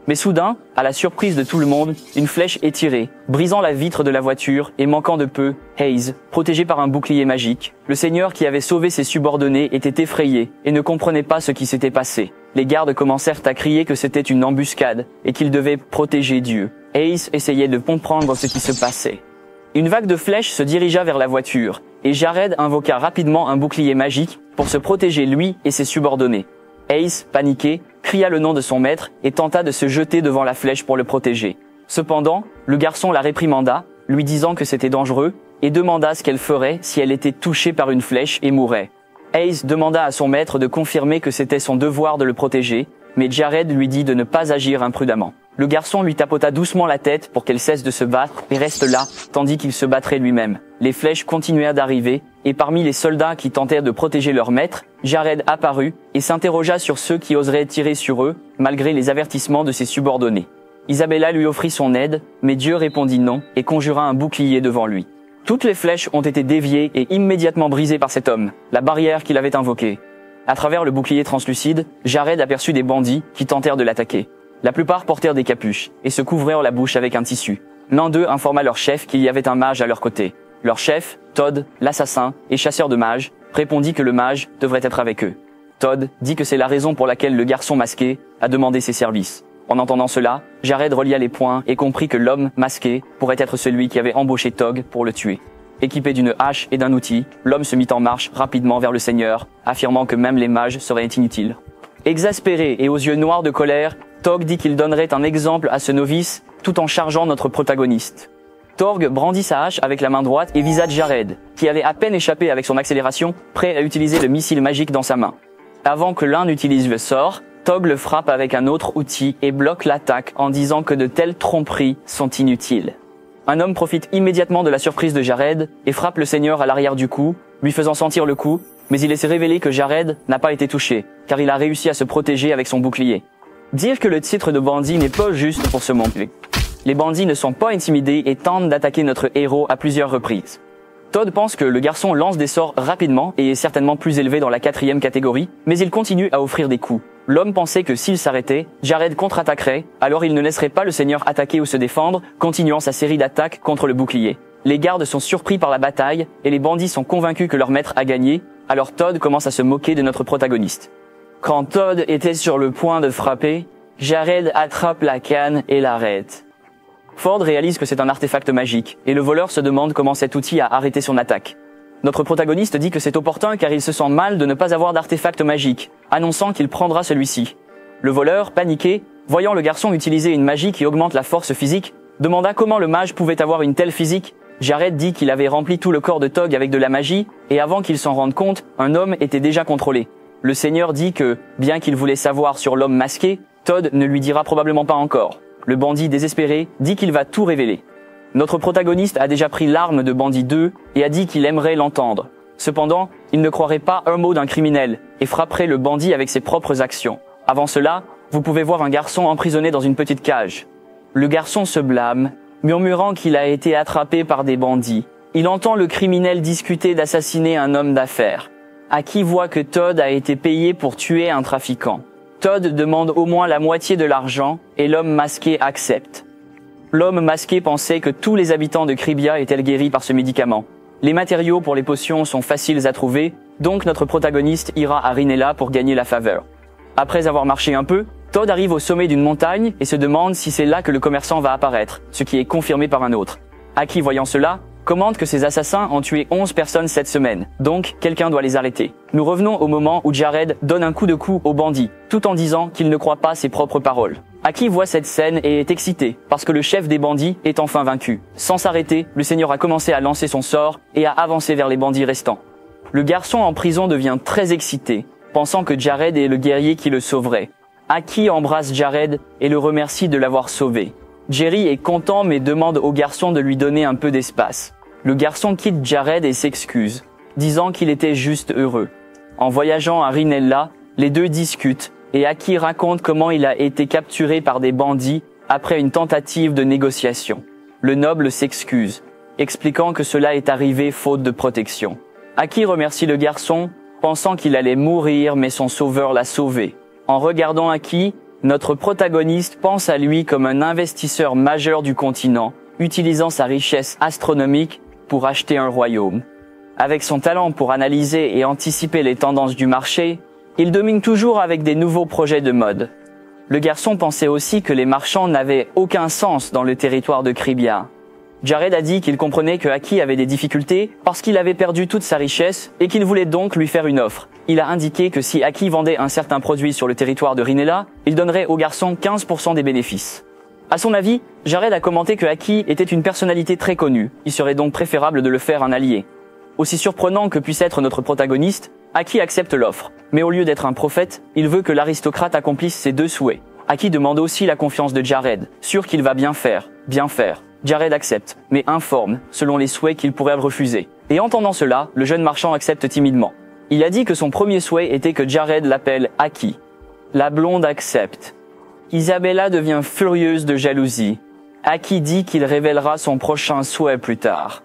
Mais soudain, à la surprise de tout le monde, une flèche est tirée, brisant la vitre de la voiture et manquant de peu, Hayes, protégé par un bouclier magique. Le seigneur qui avait sauvé ses subordonnés était effrayé et ne comprenait pas ce qui s'était passé. Les gardes commencèrent à crier que c'était une embuscade et qu'ils devaient protéger Dieu. Hayes essayait de comprendre ce qui se passait. Une vague de flèches se dirigea vers la voiture, et Jared invoqua rapidement un bouclier magique pour se protéger lui et ses subordonnés. Hayes, paniqué, cria le nom de son maître et tenta de se jeter devant la flèche pour le protéger. Cependant, le garçon la réprimanda, lui disant que c'était dangereux, et demanda ce qu'elle ferait si elle était touchée par une flèche et mourait. Hayes demanda à son maître de confirmer que c'était son devoir de le protéger, mais Jared lui dit de ne pas agir imprudemment. Le garçon lui tapota doucement la tête pour qu'elle cesse de se battre et reste là, tandis qu'il se battrait lui-même. Les flèches continuèrent d'arriver, et parmi les soldats qui tentèrent de protéger leur maître, Jared apparut et s'interrogea sur ceux qui oseraient tirer sur eux, malgré les avertissements de ses subordonnés. Isabella lui offrit son aide, mais Dieu répondit non et conjura un bouclier devant lui. Toutes les flèches ont été déviées et immédiatement brisées par cet homme, la barrière qu'il avait invoquée. À travers le bouclier translucide, Jared aperçut des bandits qui tentèrent de l'attaquer. La plupart portèrent des capuches et se couvrirent la bouche avec un tissu. L'un d'eux informa leur chef qu'il y avait un mage à leur côté. Leur chef, Todd, l'assassin et chasseur de mages, répondit que le mage devrait être avec eux. Todd dit que c'est la raison pour laquelle le garçon masqué a demandé ses services. En entendant cela, Jared relia les poings et comprit que l'homme masqué pourrait être celui qui avait embauché Tog pour le tuer. Équipé d'une hache et d'un outil, l'homme se mit en marche rapidement vers le Seigneur, affirmant que même les mages seraient inutiles. Exaspéré et aux yeux noirs de colère, Tog dit qu'il donnerait un exemple à ce novice tout en chargeant notre protagoniste. Torg brandit sa hache avec la main droite et visa Jared, qui avait à peine échappé avec son accélération, prêt à utiliser le missile magique dans sa main. Avant que l'un n'utilise le sort, Tog le frappe avec un autre outil et bloque l'attaque en disant que de telles tromperies sont inutiles. Un homme profite immédiatement de la surprise de Jared et frappe le seigneur à l'arrière du cou, lui faisant sentir le coup, mais il laisse révéler que Jared n'a pas été touché, car il a réussi à se protéger avec son bouclier. Dire que le titre de bandit n'est pas juste pour se montrer. Les bandits ne sont pas intimidés et tentent d'attaquer notre héros à plusieurs reprises. Todd pense que le garçon lance des sorts rapidement et est certainement plus élevé dans la 4e catégorie, mais il continue à offrir des coups. L'homme pensait que s'il s'arrêtait, Jared contre-attaquerait, alors il ne laisserait pas le seigneur attaquer ou se défendre, continuant sa série d'attaques contre le bouclier. Les gardes sont surpris par la bataille et les bandits sont convaincus que leur maître a gagné, alors Todd commence à se moquer de notre protagoniste. Quand Todd était sur le point de frapper, Jared attrape la canne et l'arrête. Ford réalise que c'est un artefact magique, et le voleur se demande comment cet outil a arrêté son attaque. Notre protagoniste dit que c'est opportun car il se sent mal de ne pas avoir d'artefact magique, annonçant qu'il prendra celui-ci. Le voleur, paniqué, voyant le garçon utiliser une magie qui augmente la force physique, demanda comment le mage pouvait avoir une telle physique. Jared dit qu'il avait rempli tout le corps de Tog avec de la magie, et avant qu'il s'en rende compte, un homme était déjà contrôlé. Le seigneur dit que, bien qu'il voulait savoir sur l'homme masqué, Todd ne lui dira probablement pas encore. Le bandit désespéré dit qu'il va tout révéler. Notre protagoniste a déjà pris l'arme de bandit 2 et a dit qu'il aimerait l'entendre. Cependant, il ne croirait pas un mot d'un criminel et frapperait le bandit avec ses propres actions. Avant cela, vous pouvez voir un garçon emprisonné dans une petite cage. Le garçon se blâme, murmurant qu'il a été attrapé par des bandits. Il entend le criminel discuter d'assassiner un homme d'affaires. Aki voit que Todd a été payé pour tuer un trafiquant. Todd demande au moins la moitié de l'argent et l'homme masqué accepte. L'homme masqué pensait que tous les habitants de Cribia étaient guéris par ce médicament. Les matériaux pour les potions sont faciles à trouver, donc notre protagoniste ira à Rinella pour gagner la faveur. Après avoir marché un peu, Todd arrive au sommet d'une montagne et se demande si c'est là que le commerçant va apparaître, ce qui est confirmé par un autre. Aki, voyant cela, commande que ces assassins ont tué 11 personnes cette semaine, donc quelqu'un doit les arrêter. Nous revenons au moment où Jared donne un coup de cou au bandit, tout en disant qu'il ne croit pas ses propres paroles. Aki voit cette scène et est excité, parce que le chef des bandits est enfin vaincu. Sans s'arrêter, le seigneur a commencé à lancer son sort et à avancer vers les bandits restants. Le garçon en prison devient très excité, pensant que Jared est le guerrier qui le sauverait. Aki embrasse Jared et le remercie de l'avoir sauvé. Jerry est content mais demande au garçon de lui donner un peu d'espace. Le garçon quitte Jared et s'excuse, disant qu'il était juste heureux. En voyageant à Rinella, les deux discutent, et Aki raconte comment il a été capturé par des bandits après une tentative de négociation. Le noble s'excuse, expliquant que cela est arrivé faute de protection. Aki remercie le garçon, pensant qu'il allait mourir mais son sauveur l'a sauvé. En regardant Aki, notre protagoniste pense à lui comme un investisseur majeur du continent, utilisant sa richesse astronomique pour acheter un royaume. Avec son talent pour analyser et anticiper les tendances du marché, il domine toujours avec des nouveaux projets de mode. Le garçon pensait aussi que les marchands n'avaient aucun sens dans le territoire de Kribia. Jared a dit qu'il comprenait que Aki avait des difficultés parce qu'il avait perdu toute sa richesse et qu'il voulait donc lui faire une offre. Il a indiqué que si Aki vendait un certain produit sur le territoire de Rinella, il donnerait au garçon 15% des bénéfices. À son avis, Jared a commenté que Aki était une personnalité très connue. Il serait donc préférable de le faire un allié. Aussi surprenant que puisse être notre protagoniste, Aki accepte l'offre. Mais au lieu d'être un prophète, il veut que l'aristocrate accomplisse ses deux souhaits. Aki demande aussi la confiance de Jared, sûr qu'il va bien faire. Jared accepte, mais informe, selon les souhaits qu'il pourrait refuser. Et entendant cela, le jeune marchand accepte timidement. Il a dit que son premier souhait était que Jared l'appelle Aki. La blonde accepte. Isabella devient furieuse de jalousie. Aki dit qu'il révélera son prochain souhait plus tard.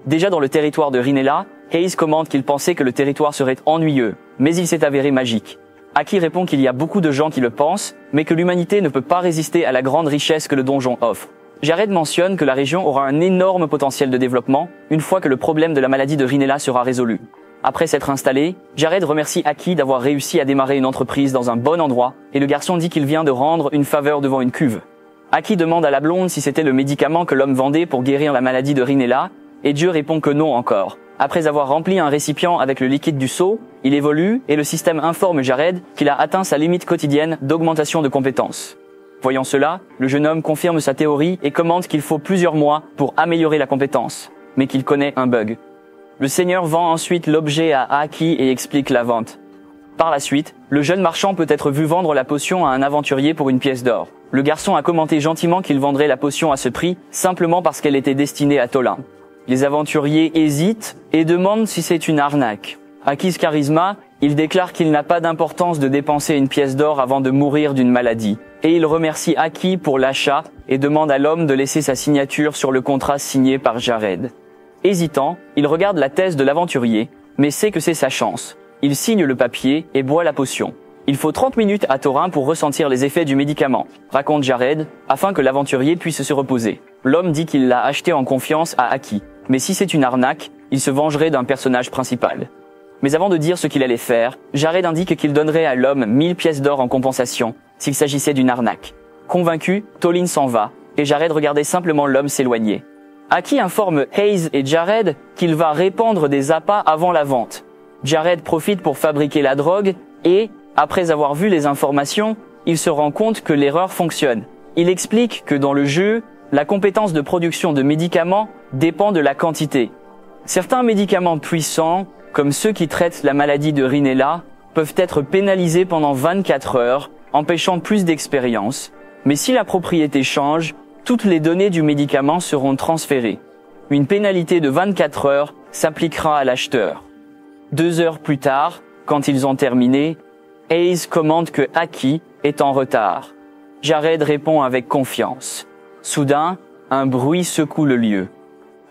Déjà dans le territoire de Rinella, Hayes commente qu'il pensait que le territoire serait ennuyeux, mais il s'est avéré magique. Aki répond qu'il y a beaucoup de gens qui le pensent, mais que l'humanité ne peut pas résister à la grande richesse que le donjon offre. Jared mentionne que la région aura un énorme potentiel de développement une fois que le problème de la maladie de Rinella sera résolu. Après s'être installé, Jared remercie Aki d'avoir réussi à démarrer une entreprise dans un bon endroit, et le garçon dit qu'il vient de rendre une faveur devant une cuve. Aki demande à la blonde si c'était le médicament que l'homme vendait pour guérir la maladie de Rinella, et Dieu répond que non encore. Après avoir rempli un récipient avec le liquide du seau, il évolue et le système informe Jared qu'il a atteint sa limite quotidienne d'augmentation de compétences. Voyant cela, le jeune homme confirme sa théorie et commente qu'il faut plusieurs mois pour améliorer la compétence, mais qu'il connaît un bug. Le seigneur vend ensuite l'objet à Aki et explique la vente. Par la suite, le jeune marchand peut être vu vendre la potion à un aventurier pour une pièce d'or. Le garçon a commenté gentiment qu'il vendrait la potion à ce prix simplement parce qu'elle était destinée à Tolin. Les aventuriers hésitent et demandent si c'est une arnaque. Acquis charisma, il déclare qu'il n'a pas d'importance de dépenser une pièce d'or avant de mourir d'une maladie. Et il remercie Aki pour l'achat et demande à l'homme de laisser sa signature sur le contrat signé par Jared. Hésitant, il regarde la thèse de l'aventurier, mais sait que c'est sa chance. Il signe le papier et boit la potion. Il faut 30 minutes à Thorin pour ressentir les effets du médicament, raconte Jared, afin que l'aventurier puisse se reposer. L'homme dit qu'il l'a acheté en confiance à Aki, mais si c'est une arnaque, il se vengerait d'un personnage principal. Mais avant de dire ce qu'il allait faire, Jared indique qu'il donnerait à l'homme 1000 pièces d'or en compensation, s'il s'agissait d'une arnaque. Convaincu, Tolin s'en va, et Jared regardait simplement l'homme s'éloigner. Aki informe Hayes et Jared qu'il va répandre des appâts avant la vente. Jared profite pour fabriquer la drogue, et, après avoir vu les informations, il se rend compte que l'erreur fonctionne. Il explique que dans le jeu, la compétence de production de médicaments dépend de la quantité. Certains médicaments puissants, comme ceux qui traitent la maladie de Rinella, peuvent être pénalisés pendant 24 heures, empêchant plus d'expérience. Mais si la propriété change, toutes les données du médicament seront transférées. Une pénalité de 24 heures s'appliquera à l'acheteur. 2 heures plus tard, quand ils ont terminé, Hayes commente que Aki est en retard. Jared répond avec confiance. Soudain, un bruit secoue le lieu.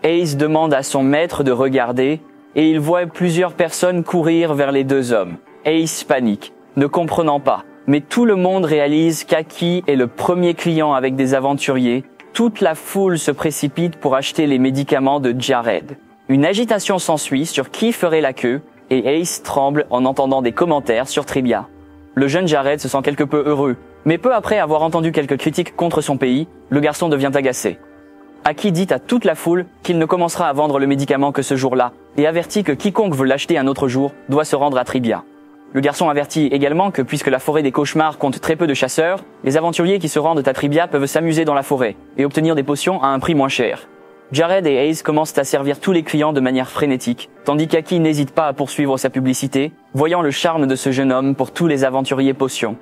Hayes demande à son maître de regarder, et il voit plusieurs personnes courir vers les deux hommes. Hayes panique, ne comprenant pas. Mais tout le monde réalise qu'Aki est le premier client avec des aventuriers. Toute la foule se précipite pour acheter les médicaments de Jared. Une agitation s'ensuit sur qui ferait la queue, et Hayes tremble en entendant des commentaires sur Tribia. Le jeune Jared se sent quelque peu heureux, mais peu après avoir entendu quelques critiques contre son pays, le garçon devient agacé. Aki dit à toute la foule qu'il ne commencera à vendre le médicament que ce jour-là, et avertit que quiconque veut l'acheter un autre jour doit se rendre à Tribia. Le garçon avertit également que puisque la forêt des cauchemars compte très peu de chasseurs, les aventuriers qui se rendent à Tribia peuvent s'amuser dans la forêt et obtenir des potions à un prix moins cher. Jared et Hayes commencent à servir tous les clients de manière frénétique, tandis qu'Aki n'hésite pas à poursuivre sa publicité, voyant le charme de ce jeune homme pour tous les aventuriers potions.